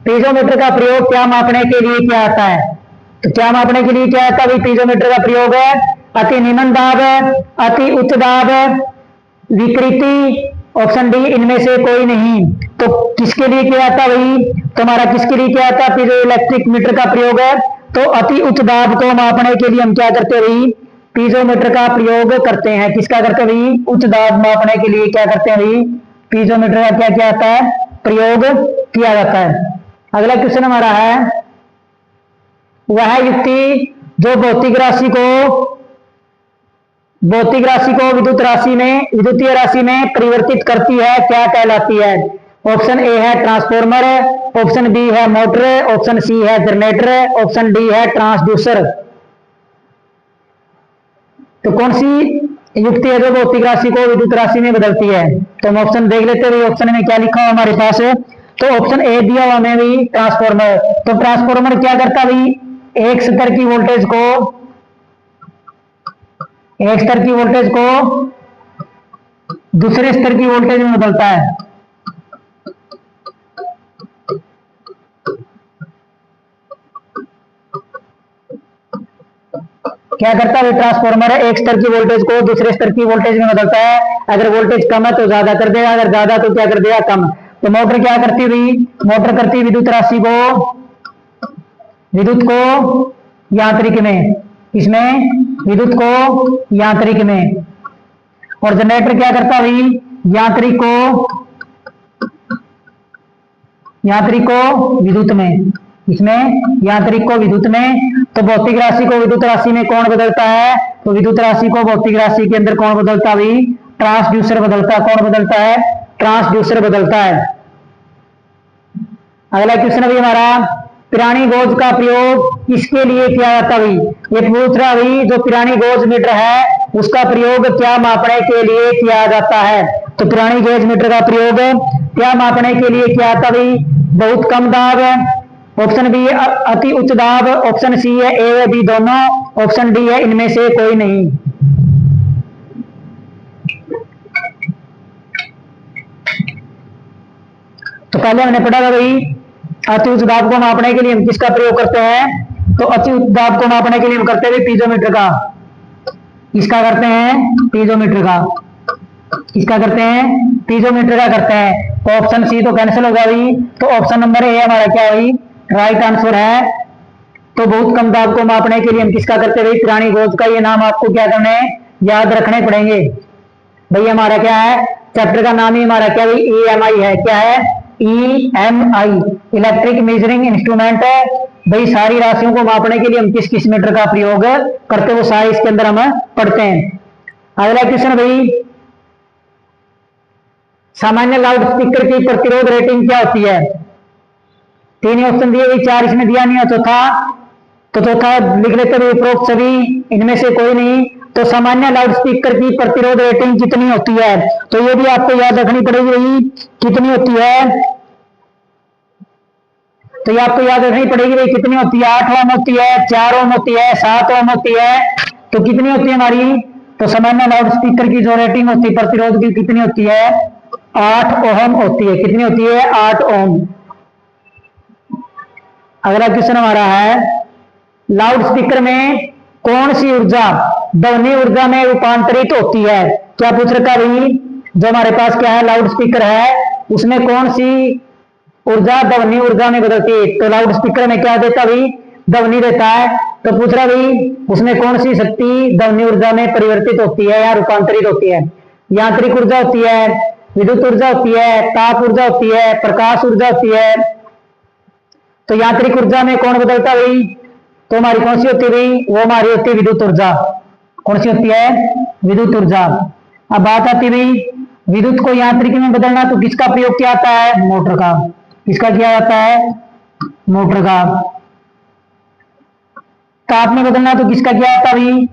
पीजोमीटर का प्रयोग क्या मापने के लिए किया जाता है? तो क्या मापने के लिए क्या आता है? पीजोमीटर का प्रयोग है अति निम्न दाब, अति उच्च दाब, विकृति, ऑप्शन डी इनमें से कोई नहीं। तो किसके लिए किया जाता है भाई? तुम्हारा किसके लिए किया जाता है? पीजो इलेक्ट्रिक मीटर का प्रयोग है। तो अति उच्च दाब को मापने के लिए हम क्या करते हैं भाई? पीजोमीटर का प्रयोग करते हैं। किसका करते हैं भाई? उच्च दाब मापने के लिए क्या करते हैं भाई? पीजोमीटर का क्या किया जाता है? प्रयोग किया जाता है। अगला क्वेश्चन हमारा है, वह युक्ति जो भौतिक राशि को विद्युतीय राशि में परिवर्तित करती है क्या कहलाती है? ऑप्शन ए है ट्रांसफॉर्मर, ऑप्शन बी है मोटर, ऑप्शन सी है जनरेटर, ऑप्शन डी है ट्रांसड्यूसर। तो कौन सी युक्ति है जो भौतिक राशि को विद्युत राशि में बदलती है? तो हम ऑप्शन देख लेते हैं। ऑप्शन में क्या लिखा हुआ हमारे पास है? तो ऑप्शन ए दिया हुआ हमें भी ट्रांसफॉर्मर। तो ट्रांसफॉर्मर क्या करता है भाई? एक स्तर की वोल्टेज को दूसरे स्तर की वोल्टेज में बदलता है। क्या करता है ट्रांसफॉर्मर? एक स्तर की वोल्टेज को दूसरे स्तर की वोल्टेज में बदलता है। अगर वोल्टेज कम है तो ज्यादा कर देगा, अगर ज्यादा तो क्या कर देगा? कम। तो मोटर क्या करती है? मोटर करती है विद्युत को यांत्रिक में, इसमें विद्युत को यांत्रिक में। और जनरेटर क्या करता है? यांत्रिक को विद्युत में, इसमें यांत्रिक को विद्युत में। तो भौतिक राशि को विद्युत राशि में कौन बदलता है? तो विद्युत राशि को भौतिक राशि के अंदर कौन बदलता है? ट्रांसड्यूसर बदलता है। कौन बदलता है? ट्रांसड्यूसर बदलता है। अगला क्वेश्चन अभी हमारा, पिरानी गोज का प्रयोग किसके लिए किया जाता है? ये पूछ रहा है जो पिरानी गोज मीटर है उसका प्रयोग क्या मापने के लिए किया जाता है? तो पिरानी गेज मीटर का प्रयोग क्या मापने के लिए किया जाता है? बहुत कम दाब, ऑप्शन बी है अति उच्च दाब, ऑप्शन सी है ए व बी दोनों, ऑप्शन डी है इनमें से कोई नहीं। तो पहले हमने पढ़ा था भाई अति उच्च दाब को मापने के लिए हम किसका प्रयोग करते हैं? तो अति उच्च दाब को मापने के लिए हम करते हैं पीजोमीटर का। किसका करते हैं? पीजोमीटर का। किसका करते हैं? पीजोमीटर का करते हैं। तो ऑप्शन सी तो कैंसिल होगा भाई। तो ऑप्शन नंबर ए हमारा क्या भाई? राइट आंसर है। तो बहुत कम दाब को मापने के लिए हम किसका करते हैं भाई? पिरानी गोज का। ये नाम आपको क्या करने हैं? याद रखने पड़ेंगे भाई। हमारा क्या है? चैप्टर का नाम ही हमारा क्या भाई? EMI है। क्या है? EMI, इलेक्ट्रिक मेजरिंग इंस्ट्रूमेंट है भाई। सारी राशियों को मापने के लिए हम किस किस मीटर का प्रयोग करते हैं वो सारे इसके अंदर हम पढ़ते हैं। अगला क्वेश्चन भाई, सामान्य लाउड स्पीकर की प्रतिरोध रेटिंग क्या होती है? तीन ऑप्शन दिए हुए, चार इसमें दिया नहीं है। चौथा लिख लेते हैं उपरोक्त सभी इनमें से कोई नहीं। तो सामान्य लाउड स्पीकर की प्रतिरोध रेटिंग कितनी होती है? तो ये भी आपको याद रखनी पड़ेगी भाई, कितनी होती है? तो ये आपको याद रखनी पड़ेगी भाई कितनी होती है? 8 ओम होती है, 4 ओम होती है, 7 ओम होती है। तो कितनी होती है हमारी? तो सामान्य लाउड स्पीकर की जो रेटिंग होती है प्रतिरोध की कितनी होती है? 8 ओम होती है। कितनी होती है? 8 ओम। अगला क्वेश्चन हमारा है, लाउड स्पीकर में कौन सी ऊर्जा ध्वनि ऊर्जा में रूपांतरित होती है? क्या पूछ रखा भाई? जो हमारे पास क्या है लाउड स्पीकर है उसमें कौन सी ऊर्जा ध्वनि ऊर्जा में बदलती है? तो लाउड स्पीकर में क्या देता भाई? ध्वनि देता है। तो पूछ रहा भाई उसमें कौन सी शक्ति ध्वनि ऊर्जा में परिवर्तित होती है या रूपांतरित होती है? यांत्रिक ऊर्जा होती है, विद्युत ऊर्जा होती है, ताप ऊर्जा होती है, प्रकाश ऊर्जा होती है। तो यांत्रिक ऊर्जा में कौन बदलता है भाई? तो हमारी कौन सी होती है भाई? वो हमारी होती है विद्युत ऊर्जा। कौन सी होती है? विद्युत ऊर्जा। अब बात आती है विद्युत को यांत्रिकी में बदलना, तो किसका प्रयोग किया जाता है? मोटर का। किसका किया जाता है? मोटर का। ताप में बदलना तो किसका किया जाता है भाई?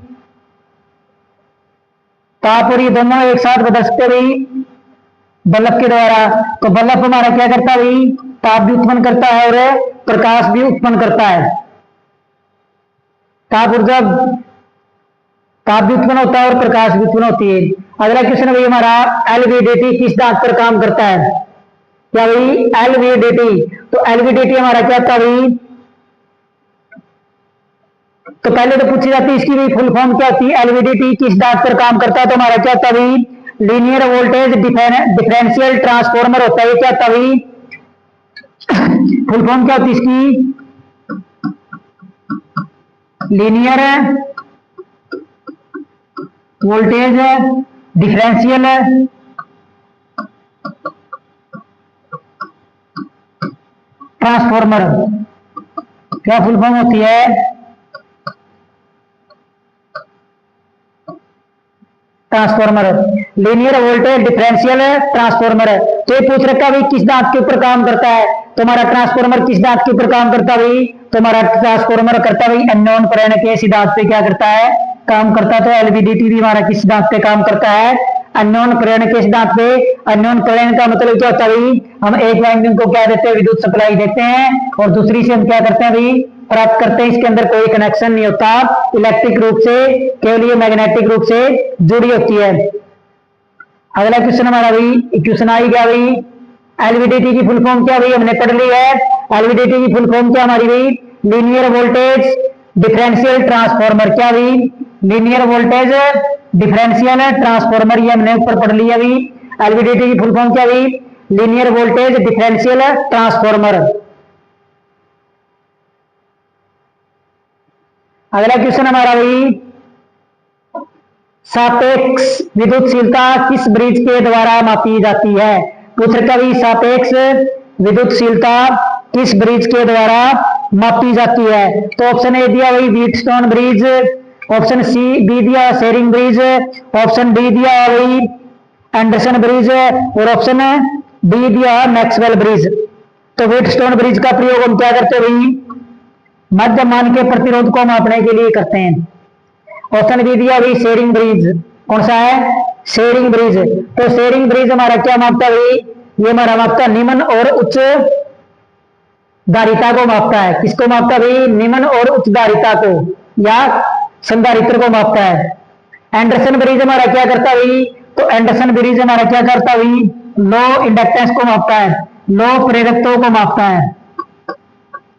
ताप और ये दोनों एक साथ बदल सकते भाई बल्ब के द्वारा। तो बल्ब हमारा क्या करता है भाई? ताप भी उत्पन्न करता है और प्रकाश भी उत्पन्न करता है। ताप ऊर्जा, ताप भी उत्पन्न होता है और प्रकाश भी उत्पन्न होती है। अगला क्वेश्चन है भाई हमारा, एलवीडीटी किस दांत पर काम करता है? क्या भाई? एलवीडीटी। तो एलवीडीटी हमारा क्या था भाई? तो पहले तो पूछी जाती है इसकी भी फुल फॉर्म क्या होती है? एलवीडीटी किस दांत पर काम करता है? तो हमारा क्या था भाई? लीनियर वोल्टेज डिफरेंशियल ट्रांसफॉर्मर होता है। क्या था भाई? फुल फॉर्म क्या होती है इसकी? Linear voltage differential transformer. क्या फुल फॉर्म होती है? Transformer, linear voltage differential transformer. तो ये पूछ रखा भाई किस दांत के ऊपर काम करता है? तो हमारा ट्रांसफॉर्मर किस दांत के ऊपर काम करता है भाई? तो हमारा ट्रांसफॉर्मर करता है भाई अननोन प्रेरण के सिद्धांत पे क्या करता है? काम करता है। तो एलवीडीटी भी हमारा किस सिद्धांत पे काम करता है? अननोन प्रेरण के सिद्धांत पे। अननोन प्रेरण का मतलब क्या होता है भाई? हम एक वाइंडिंग को क्या देते हैं? विद्युत सप्लाई देते हैं और दूसरी से हम क्या करते हैं भाई? प्राप्त करते हैं। इसके अंदर कोई कनेक्शन नहीं होता इलेक्ट्रिक रूप से, केवल ये मैग्नेटिक रूप से जुड़ी होती है। अगला क्वेश्चन हमारा भाई, क्वेश्चन आई क्या भाई? एलवीडीटी की फुल फॉर्म क्या भाई? हमने पढ़ ली है। एलवीडीटी की फुल फॉर्म क्या हमारी भाई? Linear voltage differential transformer. क्या भाई? लीनियर वोल्टेज डिफरेंशियल ट्रांसफॉर्मर, ये हमने ऊपर पढ़ लिया भाई। एलवीडीटी की फुल फॉर्म क्या भाई? Linear voltage differential transformer. अगला क्वेश्चन हमारा भाई, सापेक्ष विद्युतशीलता किस ब्रिज के द्वारा मापी जाती है? पूछ रखा भाई सापेक्ष विद्युतशीलता किस ब्रिज के द्वारा मापी जाती है? तो ऑप्शन ए दिया भाई Wheatstone bridge, option C B दिया शेरिंग ब्रिज, ऑप्शन डी दिया भाई एंडरसन ब्रिज और ऑप्शन डी दिया मैक्सवेल ब्रिज। तो व्हीटस्टोन ब्रिज का प्रयोग हम क्या करते हैं भाई? मध्य मान के प्रतिरोध को मापने के लिए करते हैं। ऑप्शन बी दिया भाई शेरिंग ब्रिज। कौन सा है? शेरिंग ब्रिज। तो शेरिंग ब्रिज हमारा क्या मापता है भाई? ये हमारा मापता है निम्न और उच्च धारिता को मापता है। किसको मापता है भाई? निम्न और उच्च धारिता को या संधारित्र को मापता है। एंडरसन ब्रिज हमारा क्या करता है भाई? तो एंडरसन ब्रिज हमारा क्या करता है भाई? लो इंडक्टेंस को मापता है, लो प्रेरकत्व को मापता है।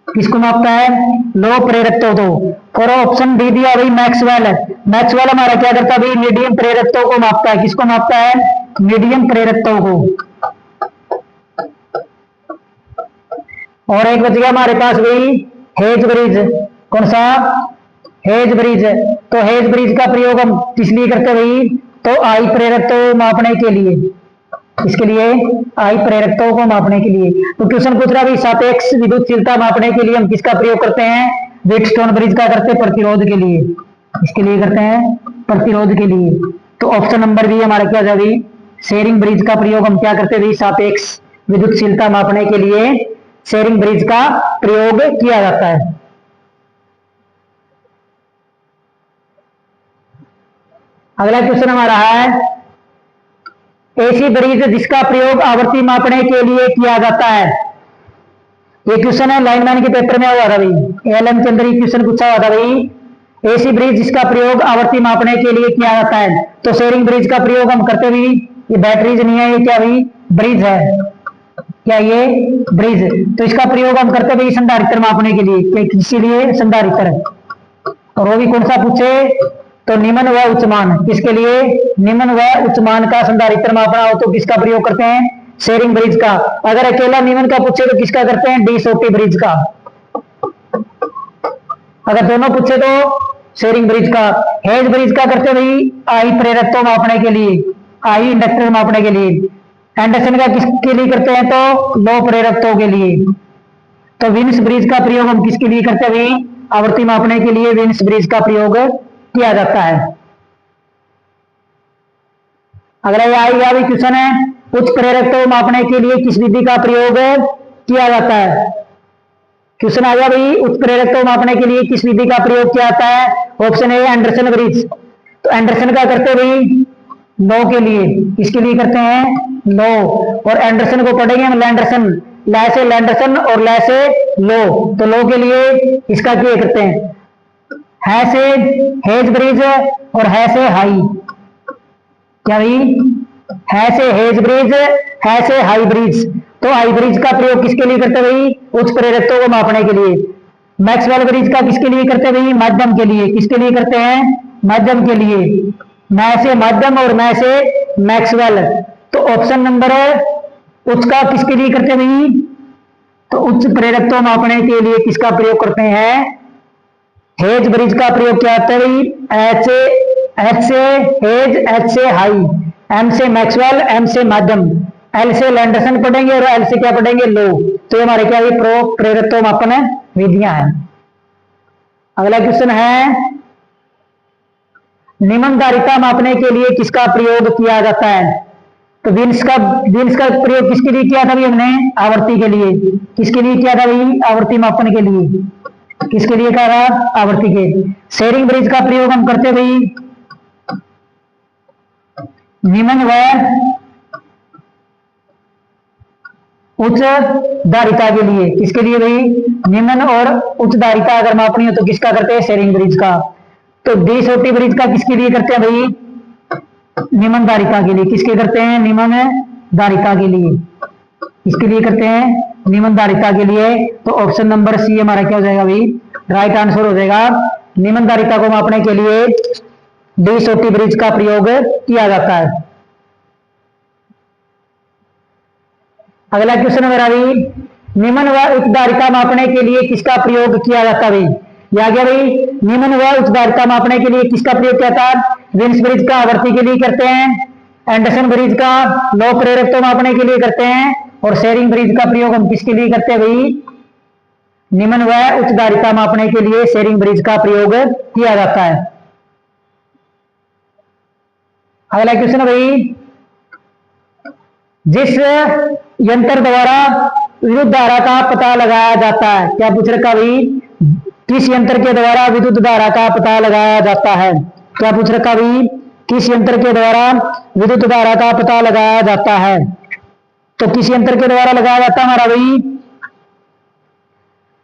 किसको मापता है? लो प्रेरकत्व को। और ऑप्शन डी दिया भाई मैक्सवेल। मैक्सवेल हमारा क्या करता है भाई? मीडियम प्रेरकत्व को मापता है। किसको मापता है? मीडियम प्रेरकत्व को। और एक बच गया हमारे पास भाई हेज ब्रिज। कौन सा? Hedge bridge. तो हेज ब्रिज का प्रयोग हम किस लिए करते हैं भाई? तो आई प्रेरकत्व मापने के लिए। इसके लिए आई प्रेरकत्व को मापने के लिए। तो क्वेश्चन पूछ रहा है भाई सापेक्ष विद्युतशीलता मापने के लिए हम किसका प्रयोग करते हैं? व्हीटस्टोन ब्रिज का करते हैं प्रतिरोध के लिए। इसके लिए करते हैं प्रतिरोध के लिए। तो ऑप्शन नंबर बी हमारा क्या था भाई? शेरिंग ब्रिज का प्रयोग हम क्या करते हैं भाई? सापेक्ष विद्युतशीलता मापने के लिए शेरिंग ब्रिज का प्रयोग किया जाता है। अगला क्वेश्चन हमारा है एसी ब्रिज जिसका प्रयोग आवृत्ति मापने के लिए किया जाता है। ये क्वेश्चन है लाइनमैन के पेपर में हुआ था भाई, एएलएम के अंदर ये क्वेश्चन पूछा हुआ था भाई। एसी ब्रिज जिसका प्रयोग आवृत्ति मापने के लिए किया जाता है। तो शेरिंग ब्रिज का प्रयोग हम करते भी, ये बैटरीज नहीं है, ये क्या भाई? ब्रिज है। क्या ये? ब्रिज। तो इसका प्रयोग हम करते भाई संधारित्र मापने के लिए। किसी लिए? संधारित्र। और वो भी कौन सा पूछे? तो निम्न व उच्च मान। किसके लिए? निम्न व उच्च मान का संधारित्र मापना हो तो किसका प्रयोग करते हैं? शेरिंग ब्रिज का। अगर अकेला निम्न का पूछे तो किसका करते हैं? डी सोटी ब्रिज का। अगर दोनों पूछे तो शेरिंग ब्रिज का। हेज ब्रिज का करते भाई आई प्रेरकत्व मापने के लिए, आई इंडक्टर मापने के लिए। एंडरसन का किसके लिए करते हैं? तो लो प्रेरकत्व के लिए। तो विन्स ब्रिज का प्रयोग हम किसके लिए करते हैं भाई? आवृत्ति मापने के लिए विन्स ब्रिज का प्रयोग किया जाता है। अगला ये आएगा भी क्वेश्चन है, उच्च प्रेरकत्व को मापने के लिए किस विधि का प्रयोग किया जाता है। क्वेश्चन आ गया भाई, उच्च प्रेरकत्व को मापने के लिए किस विधि का प्रयोग किया जाता है। Option A Anderson bridge. तो एंडरसन का करते हैं भाई नो के लिए, किसके लिए करते हैं नो, और एंडरसन को पढ़ेंगे हम लैंडरसन, लै से लैंडरसन और लै से लो, तो लो के लिए इसका क्या करते हैं, है से हेज ब्रिज और है से हाई, क्या भाई है से हेज ब्रिज, है से हाई ब्रिज। तो हाई ब्रिज का प्रयोग किसके लिए करते हैं भाई, उच्च प्रेरकत्व को मापने के लिए। मैक्सवेल ब्रिज का किसके लिए करते हैं भाई, माध्यम के लिए, किसके लिए करते हैं माध्यम के लिए, मैं से माध्यम और मैं से मैक्सवेल। तो ऑप्शन नंबर उच्च का किसके लिए करते हैं भाई, तो उच्च प्रेरकत्व मापने के लिए किसका प्रयोग करते हैं, हेज ब्रिज का प्रयोग किया जाता है भाई। एच से हेज, एच से हाई, एम से मैक्सवेल, एम से माध्यम, एल से लैंडरसन पढ़ेंगे और एल से क्या पढ़ेंगे लो। तो हमारे क्या प्रेरकत्व मापन विधियां हैं। अगला क्वेश्चन है, निम्नधारिता मापने के लिए किसका प्रयोग किया जाता है। तो विन्स का प्रयोग किसके लिए किया था भाई हमने, आवर्ती के लिए। किसके लिए किया था भाई, आवर्ती मापन के लिए। किसके लिए कहा था, आवर्ती के। शेयरिंग ब्रिज का प्रयोग हम करते भाई निम्न व उच्च धारिता के लिए। किसके लिए भाई, निम्न और उच्च धारिता अगर मापनी हो तो किसका करते हैं, शेयरिंग ब्रिज का। तो डी ब्रिज का किसके लिए करते हैं भाई, निम्न धारिता के लिए। किसके करते हैं, निम्न धारिता के लिए। किसके लिए करते हैं, निम्न धारिता के लिए। तो ऑप्शन नंबर सी हमारा क्या हो जाएगा भाई, राइट आंसर हो जाएगा। निम्न धारिता को मापने के लिए डी ब्रिज का प्रयोग किया जाता है। अगला क्वेश्चन मेरा भाई, निम्न व उच्च धारिता मापने के लिए किसका प्रयोग किया जाता है भाई। या गया भाई, निम्न व उच्च धारिता मापने के लिए किसका प्रयोग किया था, विन्स ब्रिज का आवर्ती के लिए करते हैं, एंडरसन ब्रिज का लो प्रेरकत्व मापने के लिए करते हैं, और शेयरिंग ब्रिज का प्रयोग हम किसके लिए करते हैं भाई, निम्न व उच्च धारिता मापने के लिए शेयरिंग ब्रिज का प्रयोग किया जाता है। अगला क्वेश्चन भाई, जिस यंत्र द्वारा विद्युत धारा का पता लगाया जाता है। क्या पूछ रखा भाई, किस यंत्र के द्वारा विद्युत धारा का पता लगाया जाता है। क्या पूछ रखा भाई, किस यंत्र के द्वारा विद्युत धारा का पता लगाया जाता है। तो किस यंत्र के द्वारा लगाया जाता है हमारा भाई,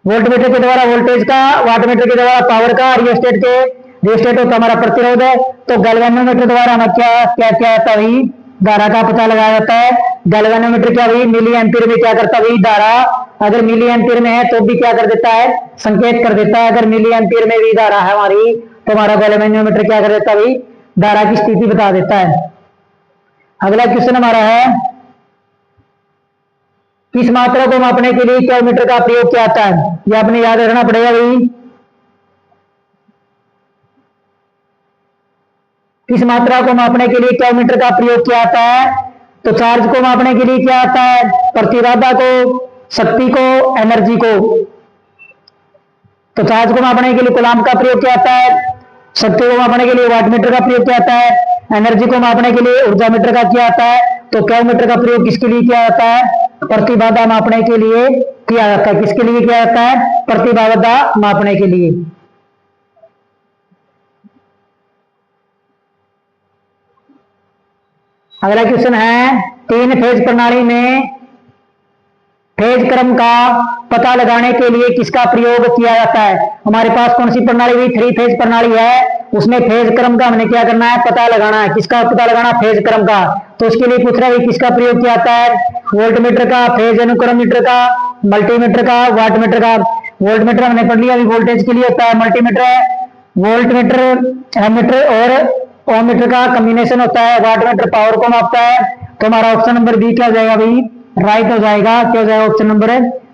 वोल्टमीटर के द्वारा वोल्टेज का, वाटमीटर के द्वारा पावर का, रियोस्टेट होता हमारा प्रतिरोध है। तो गैल्वेनोमीटर द्वारा हमें क्या जाता है भाई, धारा का पता लगाया जाता है। गैल्वेनोमीटर क्या भाई, मिली एम्पीयर में क्या करता है भाई, धारा अगर मिली एम्पीयर में है तो भी क्या कर देता है, संकेत कर देता है। अगर मिली एम्पीयर में भी धारा है हमारी तो हमारा गैल्वेनोमीटर क्या कर देता है भाई, धारा की स्थिति बता देता है। अगला क्वेश्चन हमारा है, किस मात्रा को मापने के लिए कैलमीटर का प्रयोग किया जाता है। यह आपने याद रखना पड़ेगा भाई, किस मात्रा को मापने के लिए कैलमीटर का प्रयोग किया जाता है। तो चार्ज को मापने के लिए क्या आता है, प्रतिबाधा को, शक्ति को, एनर्जी को। तो चार्ज को मापने के लिए कूलाम्ब का प्रयोग किया जाता है, शक्ति को मापने के लिए वाटमीटर का प्रयोग किया जाता है, एनर्जी को मापने के लिए ऊर्जा मीटर का किया जाता है। तो कैलमीटर का प्रयोग किसके लिए किया जाता है, प्रतिबाधा मापने के लिए किया जाता है। किसके लिए किया जाता है, प्रतिबाधा मापने के लिए। अगला क्वेश्चन है, तीन फेज प्रणाली में फेज क्रम का पता लगाने के लिए किसका प्रयोग किया जाता है। हमारे पास कौन सी प्रणाली हुई, 3 फेज प्रणाली है, उसमें फेज क्रम का हमने क्या करना है, पता लगाना है। किसका पता लगाना, फेज क्रम का। तो उसके लिए पूछ रहा है किसका प्रयोग किया जाता है, वोल्टमीटर का, फेज अनुक्रम मीटर का, मल्टीमीटर का, वाटमीटर का। वोल्टमीटर हमने पढ़ लिया, अभी वोल्टेज के लिए होता है। वोल्टमीटर एमीटर और ओम मीटर का कॉम्बिनेशन होता है। वाटमीटर पावर को मापता है। तो हमारा ऑप्शन नंबर बी क्या हो जाएगा भाई, राइट हो जाएगा। क्या हो जाएगा, ऑप्शन नंबर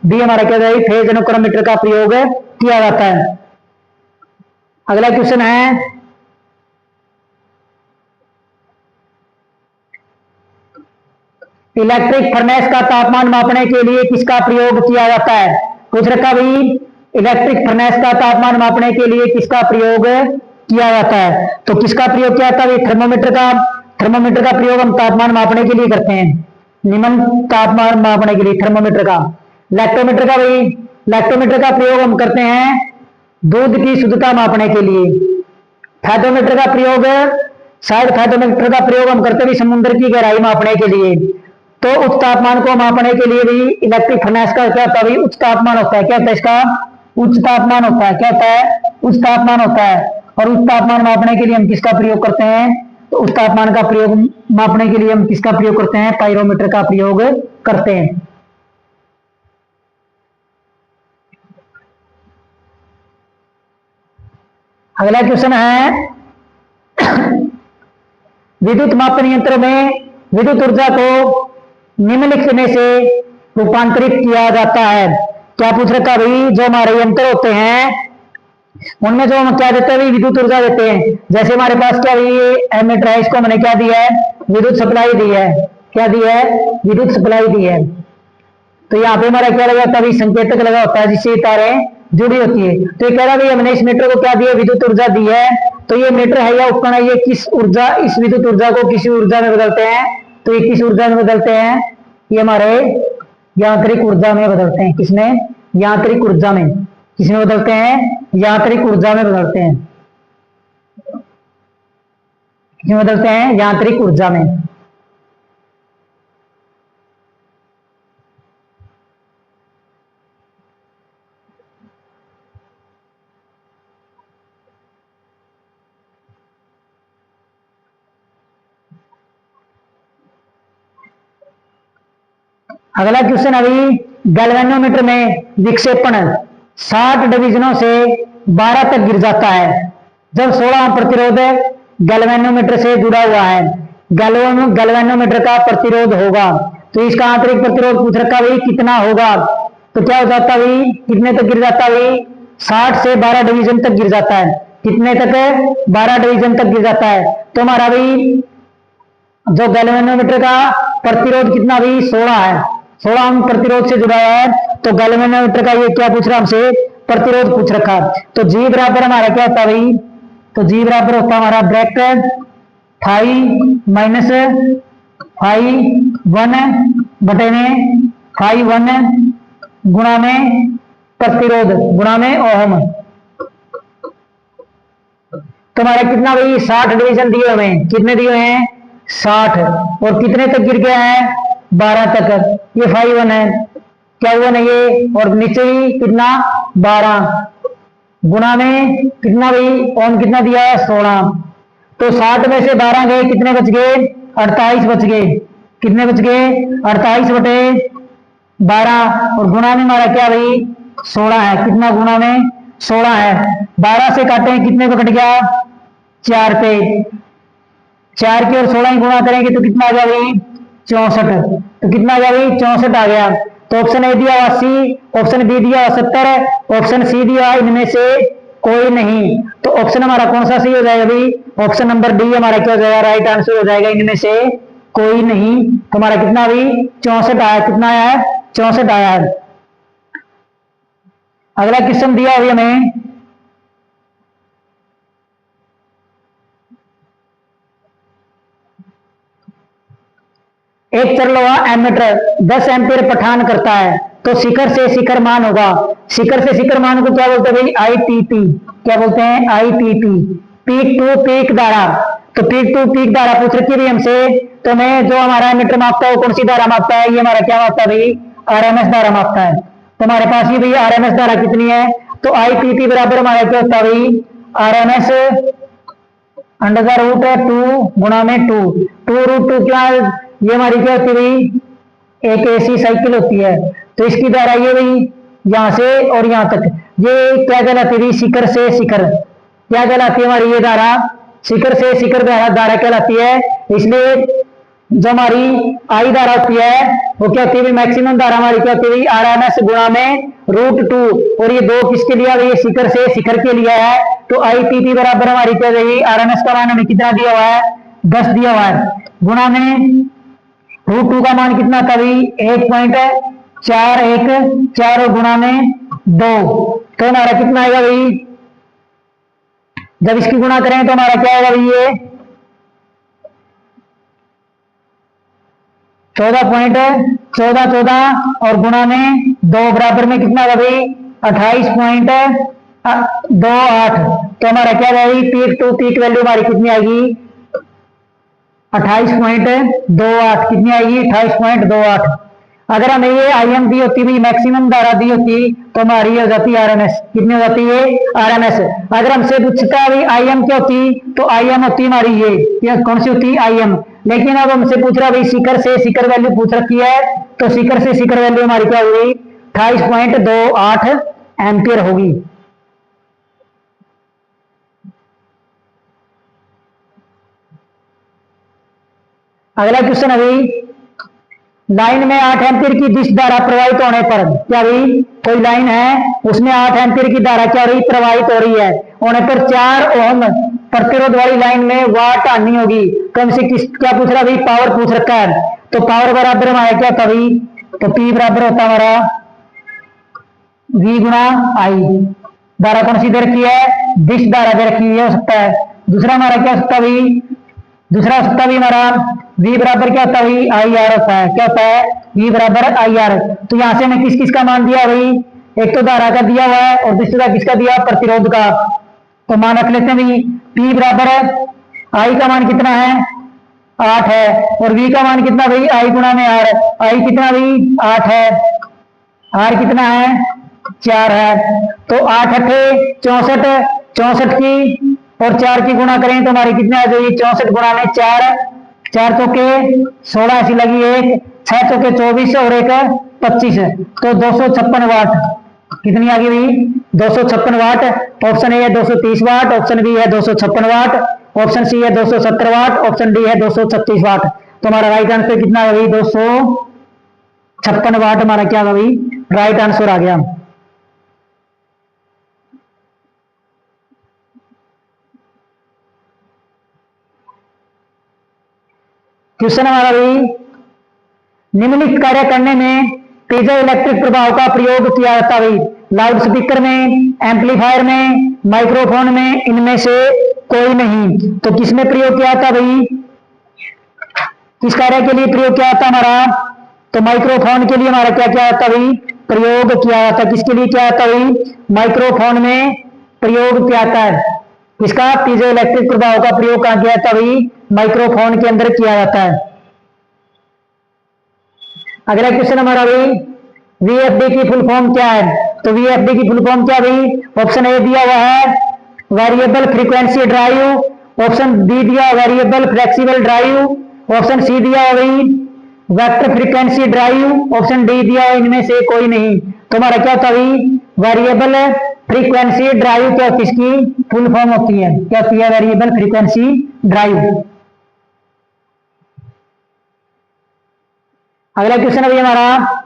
बी हमारा क्या हो जाएगा, फेज अनुक्रम मीटर का प्रयोग किया जाता है। अगला क्वेश्चन है, इलेक्ट्रिक फर्नेस का तापमान मापने के लिए किसका प्रयोग किया जाता है। पूछ रखा भाई, इलेक्ट्रिक फर्नेस का तापमान मापने के लिए किसका प्रयोग किया जाता है। तो किसका प्रयोग किया जाता है, थर्मोमीटर का। थर्मोमीटर का प्रयोग हम तापमान मापने के लिए करते हैं, निम्न तापमान मापने के लिए थर्मोमीटर का। लैक्टोमीटर का भाई, लैक्टोमीटर का प्रयोग हम करते हैं दूध की शुद्धता मापने के लिए। फैथोमीटर का प्रयोग, शायद फैथोमीटर का प्रयोग हम करते भी समुद्र की गहराई मापने के लिए। तो उच्च तापमान को मापने के लिए भी इलेक्ट्रिक फर्नेस का क्या होता है, उच्च तापमान होता है। क्या होता है इसका? उच्च तापमान होता है। क्या होता है? उच्च तापमान होता है। और उच्च तापमान मापने के लिए हम किसका प्रयोग करते हैं? तो उच्च तापमान का प्रयोग मापने के लिए हम किसका प्रयोग करते हैं? पाइरोमीटर का प्रयोग करते हैं। अगला क्वेश्चन है, विद्युत मापन यंत्र में विद्युत ऊर्जा को निम्नलिखित में से रूपांतरित किया जाता है। क्या पूछ रखा भाई? जो हमारे यंत्र होते हैं उनमें जो हम क्या देते हैं, विद्युत ऊर्जा देते हैं। जैसे हमारे पास क्या ये एमीटर है, इसको हमने क्या दिया है? विद्युत सप्लाई दी है। क्या दी है? विद्युत सप्लाई दी है। तो यहाँ पे हमारा क्या लगा होता है? संकेतक लगा होता है जिससे तारें जुड़ी होती है। तो ये कह रहा भाई हमने इस मीटर को क्या दिया? विद्युत ऊर्जा दी है। तो ये मीटर है या उपकरण है, ये किस ऊर्जा, इस विद्युत ऊर्जा को किस ऊर्जा में बदलते हैं? तो ये किस ऊर्जा में बदलते हैं? ये हमारे यांत्रिक ऊर्जा में बदलते हैं। किसमें? यांत्रिक ऊर्जा में। किसमें बदलते हैं? यांत्रिक ऊर्जा में बदलते हैं। किसमें बदलते हैं? यांत्रिक ऊर्जा में। अगला क्वेश्चन अभी, गैल्वेनोमीटर में विक्षेपण 60 डिवीजनों से 12 तक गिर जाता है जब 16 प्रतिरोध गैल्वेनोमीटर से जुड़ा हुआ है। गैल्वेनोमीटर का प्रतिरोध होगा, तो इसका आंतरिक प्रतिरोध पूछ रखा भाई कितना होगा? तो क्या हो जाता भाई? कितने तक गिर जाता भाई? 60 से 12 डिवीजन तक गिर जाता है। कितने तक? 12 डिवीजन तक गिर जाता है। तो हमारा भाई जो गैल्वेनोमीटर का प्रतिरोध कितना भी? 16 है। 16 ओम प्रतिरोध से जुड़ा है। तो गैल्वेनोमीटर का ये क्या पूछ रहा हमसे? प्रतिरोध पूछ रखा। तो जी बराबर हमारा क्या होता भाई? तो जी बराबर होता हमारा bracket five minus five one बटे में फाइव वन गुणा में प्रतिरोध गुणा में ओम। तो हमारा कितना भाई? 60 डिवीजन दिए हुए हैं। कितने दिए हुए हैं? 60। और कितने तक गिर गया है? 12 तक। ये 5 है। क्या हुआ ना ये? और नीचे ही कितना? 12 गुणा में कितना भाई? ओम कितना दिया है? 16। तो 60 में से 12 गए, कितने बच गए? 48 बच गए। कितने बच गए? 48 बटे 12। और गुणा में हमारा क्या भाई? 16 है। कितना गुणा में? 16 है। 12 से काटे कितने पे कट गया? 4 पे। 4 की और 16 गुणा करेंगे तो कितना आ गया भाई? 64। तो कितना आ गया भाई? 64 आ गया। तो ऑप्शन ए दिया 80, ऑप्शन बी दिया 70, ऑप्शन सी दिया इनमें से कोई नहीं। तो ऑप्शन हमारा कौन सा सही हो जाएगा भाई? ऑप्शन नंबर डी हमारा क्या हो जाएगा? राइट आंसर हो जाएगा, इनमें से कोई नहीं। तो हमारा कितना भाई? 64 आया। कितना आया है? 64 आया है। अगला क्वेश्चन दिया अभी हमें, एक चरलोहा एमीटर 10 एम्पीयर पठान करता है तो शिखर से शिखर मान होगा। शिखर से शिखर मान को क्या बोलते हैं भाई? आईटीटी। क्या बोलते हैं? आईटीटी। पीक टू पीक धारा। तो पीक टू पीक धारा पूछ रखी है हमसे। तो मैं जो हमारा एमीटर मापता है वो कौन सी धारा मापता है? ये हमारा क्या मापता है भाई? आरएमएस धारा मापता है। तो हमारे पास ये भैया आरएमएस धारा कितनी है? तो आईटीटी बराबर हमारा क्या होता है भाई? आरएमएस अंडर रूट 2 गुणा में 2 2√2 क्या? ये हमारी क्या होती है भाई? एक एसी साइकिल होती है। तो इसकी धारा ये भाई यहां से और यहां तक, ये क्या कहलाती है? शिखर से शिखर। क्या कहलाती है हमारी ये धारा? शिखर से शिखर धारा कहलाती है। इसलिए जो हमारी आई धारा होती है वो क्या होती है? मैक्सिमम धारा हमारी क्या होती है? आरएमएस गुणा में √2। और ये दो किसके लिए? ये शिखर से शिखर के लिए है। तो आईटीटी बराबर हमारी क्या है? आरएमएस का मान हमें कितना दिया हुआ है? 10 दिया हुआ है। गुणा में √2 का मान कितना था भाई? 1.414 और गुणा में 2। तो हमारा कितना आएगा भाई? जब इसकी गुणा करें तो हमारा क्या आएगा भाई? ये 14.14 और गुणा में 2 बराबर में कितना होगा भाई 28.28। तो हमारा क्या भाई पीक टू पीक वैल्यू हमारी कितनी आएगी 28.28 कितनी आएगी 28.28। अगर हमें ये आईएम दी होती भाई मैक्सिमम धारा दी होती तो हमारी हो जाती आरएमएस। कितनी हो जाती है आरएमएस। अगर हमसे पूछता है भाई आईएम क्या होती तो आईएम होती हमारी ये कौन सी होती आईएम। लेकिन अब हमसे पूछ रहा भाई शिखर से शिखर वैल्यू पूछ रखी है तो शिखर से शिखर वैल्यू हमारी क्या होगी 28.28 एम्पियर होगी। अगला क्वेश्चन अभी लाइन में 8 एम्पीयर की दिश धारा प्रवाहित होने पर क्या भाई कोई लाइन है उसमें 8 एम्पीयर की धारा क्या हो रही प्रवाहित हो रही है होने पर 4 ओम प्रतिरोध वाली लाइन में वाट हानि होगी। तो हमसे किस क्या पूछ रहा भाई पावर पूछ रखा है तो पावर बराबर हमारा क्या था भाई तो पी बराबर होता हमारा V गुणा आई। धारा कौन सी दे रखी है दिश धारा दे रखी है हो सकता है। दूसरा हमारा क्या हो सकता भाई दूसरा हो सकता भी हमारा V बराबर क्या होता है भाई आई आर होता है। क्या होता है V बराबर आई आर। तो यहां से हमें किस किस का मान दिया भाई एक तो धारा का दिया हुआ है और दूसरा किसका दिया प्रतिरोध का। तो मान रख लेते हैं भाई P बराबर आई का मान कितना है 8 है और V का मान कितना भाई आई गुणा में आर। आई कितना भाई 8 है आर कितना है 4 है। तो 8 अठे 64 64 की और 4 की गुणा करें तो हमारी कितने आ जाएगी 64 गुणा में 4 4 चौके 16 ऐसी लगी एक 6 चौके 24 और एक 25 तो 256 वाट कितनी आ गई भाई 256 वाट। ऑप्शन ए है 230 वाट ऑप्शन बी है 256 वाट ऑप्शन सी है 270 वाट ऑप्शन डी है 236 वाट। तो हमारा राइट आंसर कितना है भाई 256 वाट हमारा क्या होगा भाई राइट आंसर आ गया। क्वेश्चन हमारा भाई निम्नलिखित कार्य करने में पीजो इलेक्ट्रिक प्रभाव का प्रयोग किया जाता है लाउड स्पीकर में एम्पलीफायर में माइक्रोफोन में इनमें से कोई नहीं। तो किसमें प्रयोग किया था भाई किस कार्य के लिए प्रयोग किया था हमारा तो माइक्रोफोन के लिए हमारा क्या किया जाता भाई प्रयोग किया जाता है। किसके लिए किया जाता भाई माइक्रोफोन में प्रयोग किया जाता है। किसका पीजो इलेक्ट्रिक प्रभाव का प्रयोग कहां किया जाता भाई माइक्रोफोन के अंदर किया जाता है। अगला क्वेश्चन हमारा भाई वीएफडी की फुल फॉर्म क्या है तो वीएफडी की फुल फॉर्म क्या भाई ऑप्शन ए दिया हुआ है variable frequency drive option B दिया variable flexible drive option C दिया भाई vector frequency drive option D दिया इनमें से कोई नहीं। तो हमारा क्या होता भाई वेरिएबल फ्रीक्वेंसी ड्राइव क्या होती है इसकी फुल फॉर्म होती है क्या होती है वेरिएबल फ्रीक्वेंसी ड्राइव। अगला क्वेश्चन अभी हमारा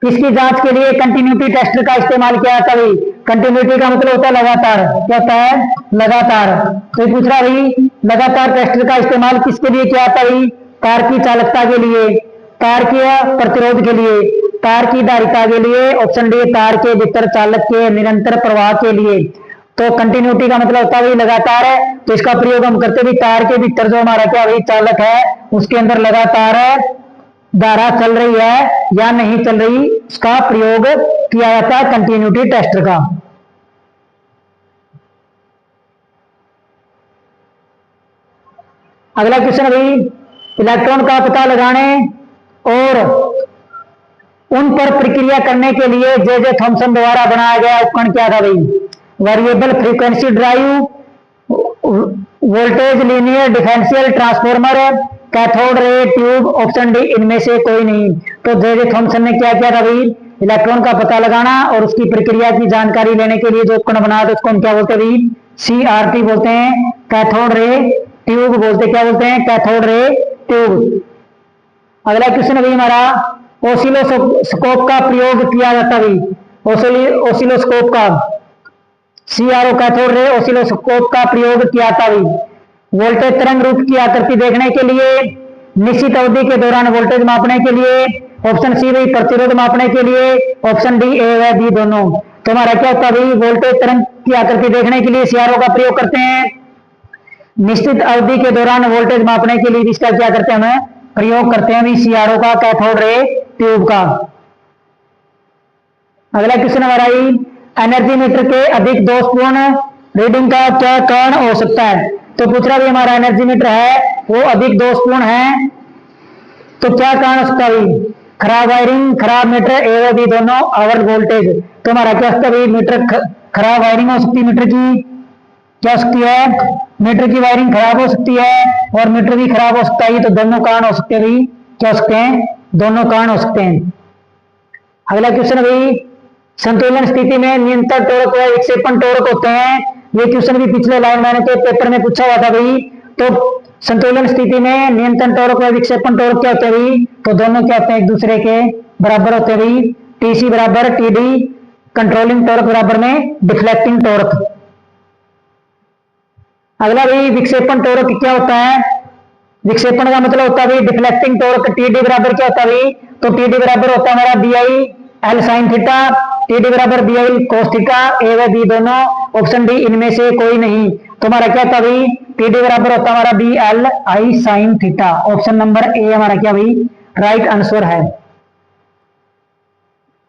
इसकी जांच के लिए कंटिन्यूटी टेस्टर का इस्तेमाल किया जाता है। कंटिन्यूटी का मतलब होता है लगातार क्या होता है लगातार। तो पूछ रहा भाई लगातार टेस्टर का इस्तेमाल किसके लिए किया जाता है तार की चालकता के लिए तार के प्रतिरोध के लिए तार की धारिता के लिए ऑप्शन डी तार के भीतर चालक के निरंतर प्रवाह के लिए। तो कंटिन्यूटी का मतलब होता है लगातार है तो इसका प्रयोग हम करते भी तार के भीतर जो हमारा क्या भाई चालक है उसके अंदर लगातार धारा चल रही है या नहीं चल रही उसका प्रयोग किया जाता है कंटिन्यूटी टेस्टर का। अगला क्वेश्चन भाई इलेक्ट्रॉन का पता लगाने और उन पर प्रक्रिया करने के लिए जे जे थॉमसन द्वारा बनाया गया उपकरण क्या था भाई variable frequency drive voltage linear differential transformer cathode ray tube option D इनमें से कोई नहीं। तो जे जे थॉमसन ने क्या किया था भाई इलेक्ट्रॉन का पता लगाना और उसकी प्रक्रिया की जानकारी लेने के लिए जो उपकरण बनाया था उसको हम क्या बोलते हैं भाई CRT बोलते हैं कैथोड रे ट्यूब बोलते क्या बोलते हैं कैथोड रे ट्यूब। अगला क्वेश्चन अभी हमारा ओसिलोस्कोप का प्रयोग किया जाता है ओसिलोस्कोप का CRO कैथोड रे ओसिलोस्कोप का प्रयोग किया जाता है वोल्टेज तरंग रूप की आकृति देखने के लिए निश्चित अवधि के दौरान वोल्टेज मापने के लिए ऑप्शन सी भाई प्रतिरोध मापने के लिए ऑप्शन डी ए व बी दोनों। तो हमारा क्या होता है भाई वोल्टेज तरंग की आकृति देखने के लिए CRO का प्रयोग करते हैं निश्चित अवधि के दौरान वोल्टेज मापने के लिए इसका क्या करते हैं, हमें प्रयोग करते हैं सीआरओ का, कैथोड रे ट्यूब का। अगला क्वेश्चन हमारा एनर्जी मीटर के अधिक दोषपूर्ण रीडिंग का क्या कारण हो सकता है। तो पूछ रहा भी हमारा एनर्जी मीटर है वो अधिक दोषपूर्ण है, तो क्या कारण हो सकता है, खराब वायरिंग, खराब मीटर, ए बी दोनों, ओवर वोल्टेज। तो हमारा क्या सकता है, मीटर खराब वायरिंग हो सकती है, मीटर की क्या हो सकती है, मीटर की वायरिंग खराब हो सकती है और मीटर भी खराब हो सकता है। तो दोनों कारण हो सकते हैं भाई, क्या हो सकते हैं, दोनों कारण हो सकते हैं। अगला क्वेश्चन भाई, संतुलन स्थिति में नियंत्रण टॉर्क व विक्षेपण टॉर्क होते हैं। ये क्वेश्चन भी पिछले लाइन मैंने के पेपर में पूछा हुआ था भाई। तो संतुलन स्थिति में नियंत्रण टॉर्क व विक्षेपण टॉर्क क्या होते हैं भाई, तो दोनों क्या होते हैं, एक दूसरे के बराबर होते हैं भाई। टीसी बराबर टीडी, कंट्रोलिंग टॉर्क बराबर में डिफ्लेक्टिंग टॉर्क। अगला भाई, विक्षेपण टॉर्क क्या होता है, विक्षेपण का मतलब होता है भाई डिफ्लेक्टिंग टॉर्क। टीडी बराबर क्या होता है भाई, तो टीडी बराबर होता है हमारा B I L sine theta, TD बराबर B I cos theta, A व बी दोनों, ऑप्शन डी इनमें से कोई नहीं। तो हमारा क्या होता भाई, टीडी बराबर होता है हमारा B L I sine theta. Option number A हमारा क्या भाई, राइट आंसर है।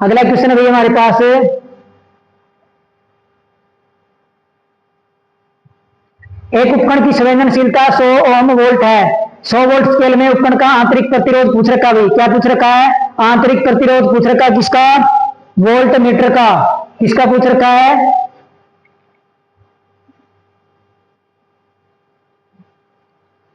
अगला क्वेश्चन भाई हमारे पास, एक उपकरण की संवेदनशीलता 100 ओम वोल्ट है। 100 वोल्ट स्केल में उपकरण का आंतरिक प्रतिरोध पूछ रखा भाई, क्या पूछ रखा है, आंतरिक प्रतिरोध पूछ रखा, किसका, वोल्ट मीटर का, किसका पूछ रखा है,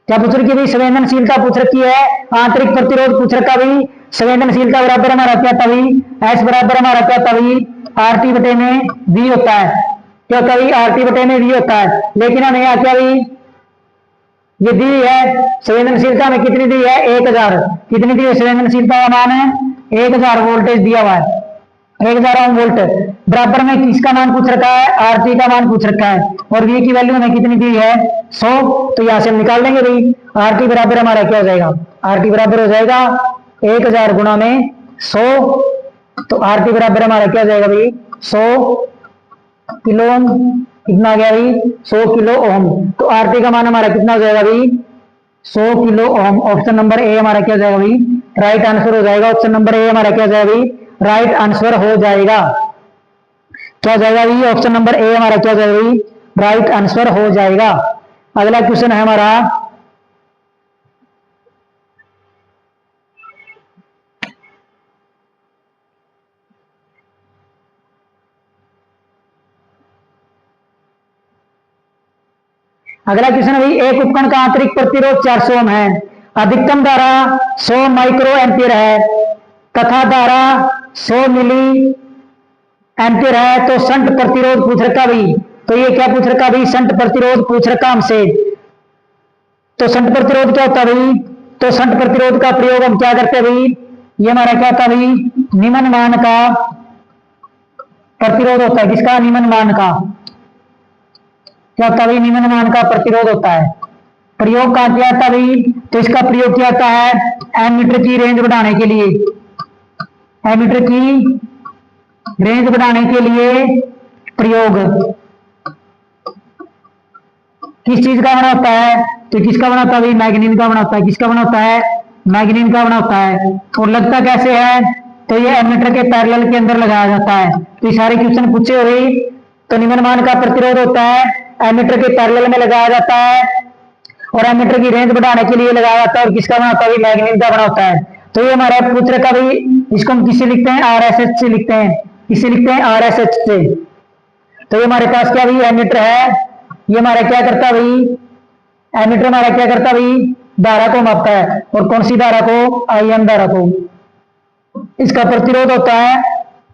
क्या पूछ रखी है भाई, संवेदनशीलता पूछ रखी है, आंतरिक प्रतिरोध पूछ रखा भाई। संवेदनशीलता बराबर हमारा क्या था भाई, एस बराबर हमारा क्या था भाई, आर टी बटे में वी होता है, क्या होता है भाई, आर टी बटे में वी होता है। लेकिन हमें यहाँ क्या भाई, ये दी है संवेदनशीलता में कितनी दी है, 1000, कितनी दी है संवेदनशीलता का मान है 1000 वोल्टेज दिया हुआ है, 1000 ओम वोल्ट। बराबर में किसका मान पूछ रखा है, आरटी का मान पूछ रखा है, और वी की वैल्यू हमें कितनी दी है 100। तो यहां से हम निकाल लेंगे भाई, आरटी बराबर हमारा क्या हो जाएगा, आरटी बराबर हो जाएगा 1000 गुणा में 100। तो आरटी बराबर हमारा क्या हो जाएगा भाई, 100 किलो ओम, कितना आ गया भाई, 100 किलो ओम। तो आरटी का मान हमारा कितना हो जाएगा भाई, 100 kilo ohm. Option number A हमारा क्या हो जाएगा भाई, राइट आंसर हो जाएगा। ऑप्शन नंबर ए हमारा क्या हो जाएगा भाई, राइट आंसर हो जाएगा। क्या हो जाएगा भाई, ऑप्शन नंबर ए हमारा क्या हो जाएगा भाई, राइट आंसर हो जाएगा। अगला क्वेश्चन है हमारा, अगला क्वेश्चन है भाई, एक उपकरण का आंतरिक प्रतिरोध 400 ओम है, अधिकतम धारा 100 माइक्रो एम्पियर है तथा धारा 100 मिली एम्पियर है। तो संट प्रतिरोध पूछ रखा भाई, तो ये क्या पूछ रखा भाई, संट प्रतिरोध पूछ रखा हमसे। तो संट प्रतिरोध क्या होता है भाई, तो संट प्रतिरोध का प्रयोग हम क्या करते हैं भाई, ये हमारा क्या था भाई, निम्न मान का प्रतिरोध होता है, किसका, निम्न मान का, क्या होता है भाई, निम्न मान का प्रतिरोध होता है। प्रयोग कहां किया जाता है भाई, तो इसका प्रयोग किया जाता है एमीटर की रेंज बढ़ाने के लिए, एमीटर की रेंज बढ़ाने के लिए प्रयोग किस चीज का बना होता है, तो किसका बना होता है भाई, मैग्नीन का बना होता है, किसका बना होता है, मैग्नीन का बना होता है। और लगता कैसे है, तो ये एमीटर के पैरेलल के अंदर लगाया जाता है। तो ये सारे क्वेश्चन पूछे हुए, तो निम्न मान का प्रतिरोध होता है, एमीटर के पैरेलल में लगाया जाता है और एमीटर की रेंज बढ़ाने के लिए लगाया जाता है, और किसका बना होता है, मैग्नीन का बना होता है। तो ये हमारा पूछ रखा भाई, इसको हम किससे लिखते हैं, आरएसएच से लिखते हैं, किससे लिखते हैं, आरएसएच से। तो ये हमारे पास क्या भाई, एमीटर है, ये हमारा क्या करता है भाई, एमीटर हमारा क्या करता है भाई, धारा को मापता है, और कौन सी धारा को, आई एम धारा को। इसका प्रतिरोध होता है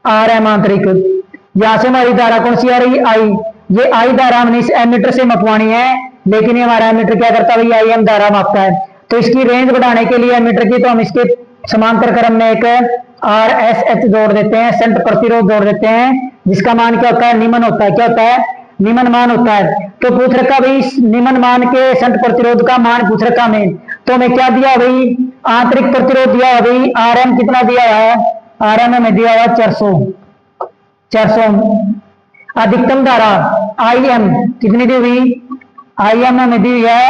आर एम आंतरिक। यहां से हमारी धारा कौन सी आ रही है, आई, ये आई धारा हमने इस एमीटर से मपवानी है, लेकिन ये हमारा एमीटर क्या करता है भाई, आई एम धारा मापता है। तो इसकी रेंज बढ़ाने के लिए एमीटर की, तो हम इसके समांतर क्रम में एक आर एस एच जोड़ देते हैं, संट प्रतिरोध जोड़ देते हैं, जिसका मान क्या होता है, निम्न होता है, क्या होता है, निम्न मान होता है। तो पूछ रखा भाई, निम्न मान के संट प्रतिरोध का मान पूछ रखा हमें, तो हमें क्या दिया भाई, आंतरिक प्रतिरोध दिया भाई, आर एम कितना दिया है, आर एम हमें दिया हुआ 400। अधिकतम धारा आई एम कितनी दी हुई, IM में दी हुई है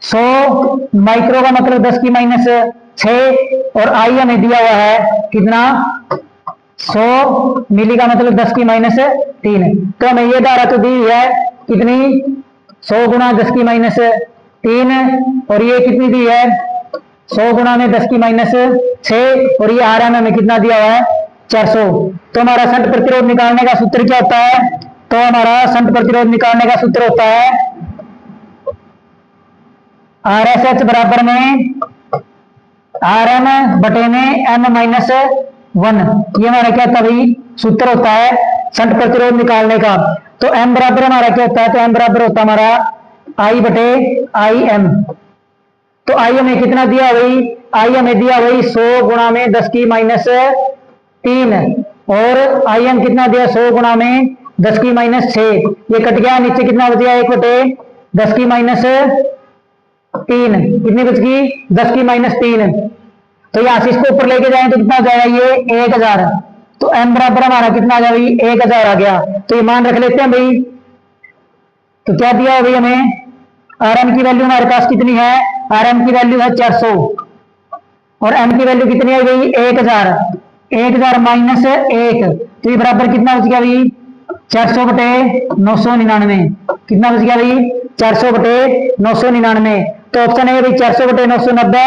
100 माइक्रो का मतलब 10 की माइनस 6 और IM में दिया हुआ है कितना 100 मिली का मतलब 10 की माइनस 3। तो हमें ये धारा तो दी हुई है कितनी 100 गुना 10 की माइनस 3 और ये कितनी दी है 100 गुना में 10 की माइनस 6 और ये RM में कितना दिया हुआ है 400। तो हमारा शंट प्रतिरोध निकालने का सूत्र क्या होता है, तो हमारा शंट प्रतिरोध निकालने का सूत्र होता है RSH बराबर में RM बटे में M माइनस 1। ये हमारा क्या था भाई सूत्र होता है शंट प्रतिरोध निकालने का। तो M बराबर हमारा क्या होता है, तो M बराबर होता है हमारा I बटे IM। तो आई हमें कितना दिया भाई, आई हमें दिया भाई 100 गुणा में 10 की माइनस 3 और आई एम कितना दिया 100 गुणा में 10 की माइनस 6। ये कट गया, नीचे कितना बच गया 1 बटे 10 की माइनस 3। कितनी बच गई 10 की माइनस 3। तो यहां से इसको ऊपर लेके जाए तो कितना हो जाएगा ये 1000। तो एम बराबर हमारा कितना आ गया भाई 1000 आ गया। तो ये मान रख लेते हैं भाई। तो क्या दिया भाई हमें, आर एम की वैल्यू हमारे पास कितनी है, आर एम की वैल्यू है 400 और एम की वैल्यू कितनी आ गई 1000। 1000 माइनस 1 तो ये बराबर कितना बच गया भाई 400 बटे 999। कितना बच गया भाई 400 बटे 999। तो ऑप्शन ए भाई 400 बटे 990,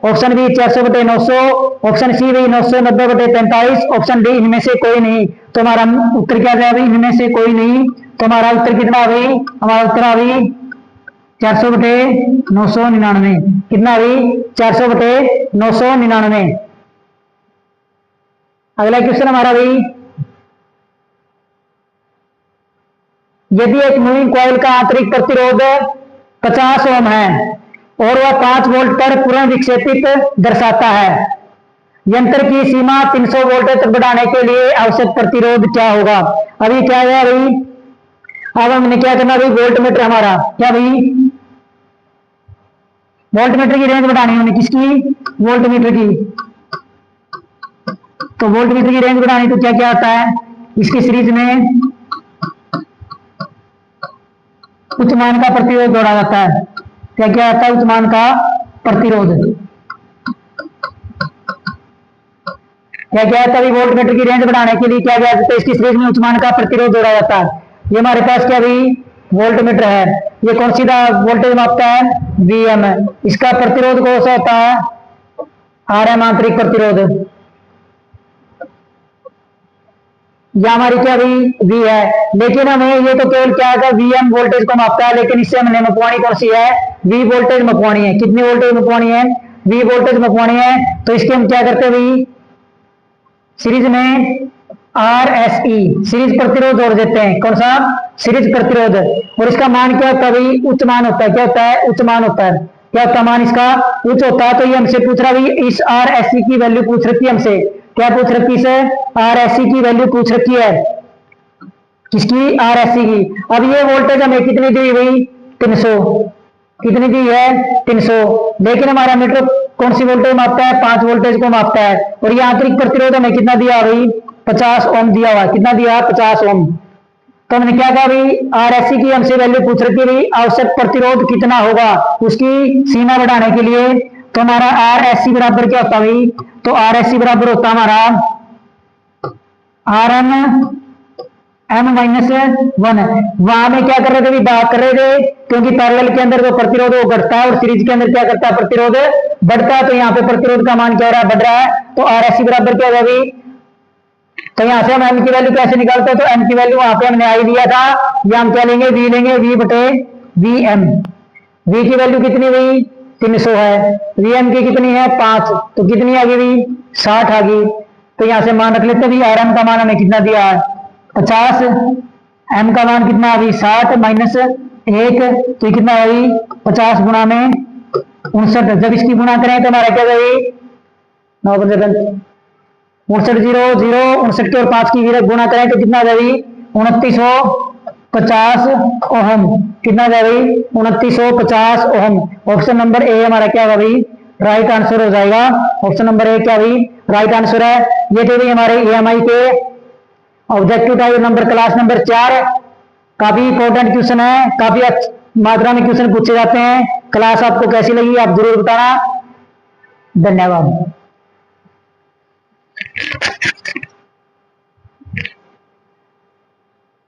ऑप्शन बी 400 बटे 900, ऑप्शन सी भाई 990 बटे 43, ऑप्शन डी इनमें से कोई नहीं। तो हमारा उत्तर क्या है भाई इनमें से कोई नहीं। तो हमारा उत्तर कितना भाई, हमारा उत्तर आ भाई 400 बटे 999। कितना भाई 400 बटे 999। अगला क्वेश्चन हमारा भाई, यदि एक मूविंग कॉइल का आंतरिक प्रतिरोध 50 ओम है और वह 5 वोल्ट पर पूर्ण विक्षेपित दर्शाता है, यंत्र की सीमा 300 वोल्ट तक बढ़ाने के लिए आवश्यक प्रतिरोध क्या होगा। अभी क्या है भाई, अब हमने क्या करना भाई, वोल्ट मीटर हमारा क्या भाई, वोल्ट मीटर की रेंज बढ़ानी होनी, किसकी, वोल्ट मीटर की। तो वोल्ट मीटर की रेंज बढ़ानी तो क्या क्या होता है, इसकी सीरीज में उच्च मान का प्रतिरोध जोड़ा जाता है। क्या क्या आता है, उच्च मान का प्रतिरोध। क्या क्या आता है, वोल्ट मीटर की रेंज बढ़ाने के लिए क्या क्या आता है, इसकी सीरीज में उच्च मान का प्रतिरोध जोड़ा जाता है। ये हमारे पास क्या भाई वोल्ट मीटर है, ये कौन सी वोल्टेज मापता है, वीएम है। इसका प्रतिरोध कौन सा होता है, आरएम आंतरिक प्रतिरोध। या हमारी क्या वी है, लेकिन हमें ये तो केवल क्या है वीएम वोल्टेज को मापता है, लेकिन इससे हमने मपवानी कौन सी है, वी वोल्टेज मपवानी है। कितनी वोल्टेज मपवानी है, वी वोल्टेज मपवानी है। तो इसके हम क्या करते हैं भाई, सीरीज में आरएसई सीरीज प्रतिरोध जोड़ देते हैं। कौन सा, सीरीज प्रतिरोध। और इसका मान क्या होता है भाई, उच्च मान होता है। क्या होता है, उच्च मान होता है। क्या होता है मान इसका, उच्च होता है। तो ये हमसे पूछ रहा भाई, इस आरएसई की वैल्यू पूछ रखी है हमसे, क्या पूछ रखी है, आरएसई की वैल्यू पूछ रखी है, किसकी, आरएसई की। अब ये वोल्टेज हमें कितनी दी भाई 300, कितनी दी है 300, लेकिन हमारा मीटर कौन सी वोल्टेज मापता है, 5 वोल्टेज को मापता है। और ये आंतरिक प्रतिरोध हमें कितना दिया भाई 50 ओम दिया हुआ, कितना दिया 50 ओम। तो हमने क्या कहा भाई, आरएससी की हमसे वैल्यू पूछ रखी है भाई, आवश्यक प्रतिरोध कितना होगा उसकी सीमा बढ़ाने के लिए। तो हमारा आरएससी बराबर क्या होता भाई, तो आरएससी बराबर होता हमारा आरएम एम माइनस 1। वहां में क्या कर रहे थे भाई, बात कर रहे थे, क्योंकि पैरेलल के अंदर जो प्रतिरोध वो घटता है और सीरीज के अंदर क्या करता है, प्रतिरोध बढ़ता है। तो यहाँ पे प्रतिरोध का मान क्या हो रहा है, बढ़ रहा है। तो आरएससी बराबर क्या होगा भाई, तो यहां से हम एम की वैल्यू कैसे निकालते हैं, तो एम की वैल्यू वहां पे हमने आई दिया था, या हम क्या लेंगे, वी लेंगे, वी बटे वी एम। वी की वैल्यू कितनी हुई 300 है, वी एम की कितनी है 5, तो कितनी आ गई भाई 60 आ गई। तो यहां से मान रख लेते हैं, आर एम का मान हमें कितना दिया है 50, एम का मान कितना अभी 60 माइनस 1, तो कितना हुई 50 गुणा में 59। जब इसकी गुणा करें तो हमारा क्या गई 9 59 0 0 59 के और 5 की गुणा करें तो कितना गई 2950 ओहम। कितना गई 2950 ओहम। ऑप्शन नंबर ए हमारा क्या होगा भाई, राइट आंसर हो जाएगा। ऑप्शन नंबर ए क्या भाई, राइट आंसर है। ये थे भाई हमारे ईएमआई के objective type number class number 4। काफी इंपॉर्टेंट क्वेश्चन है, काफी मात्रा में क्वेश्चन पूछे जाते हैं। क्लास आपको कैसी लगी आप जरूर बताना। धन्यवाद।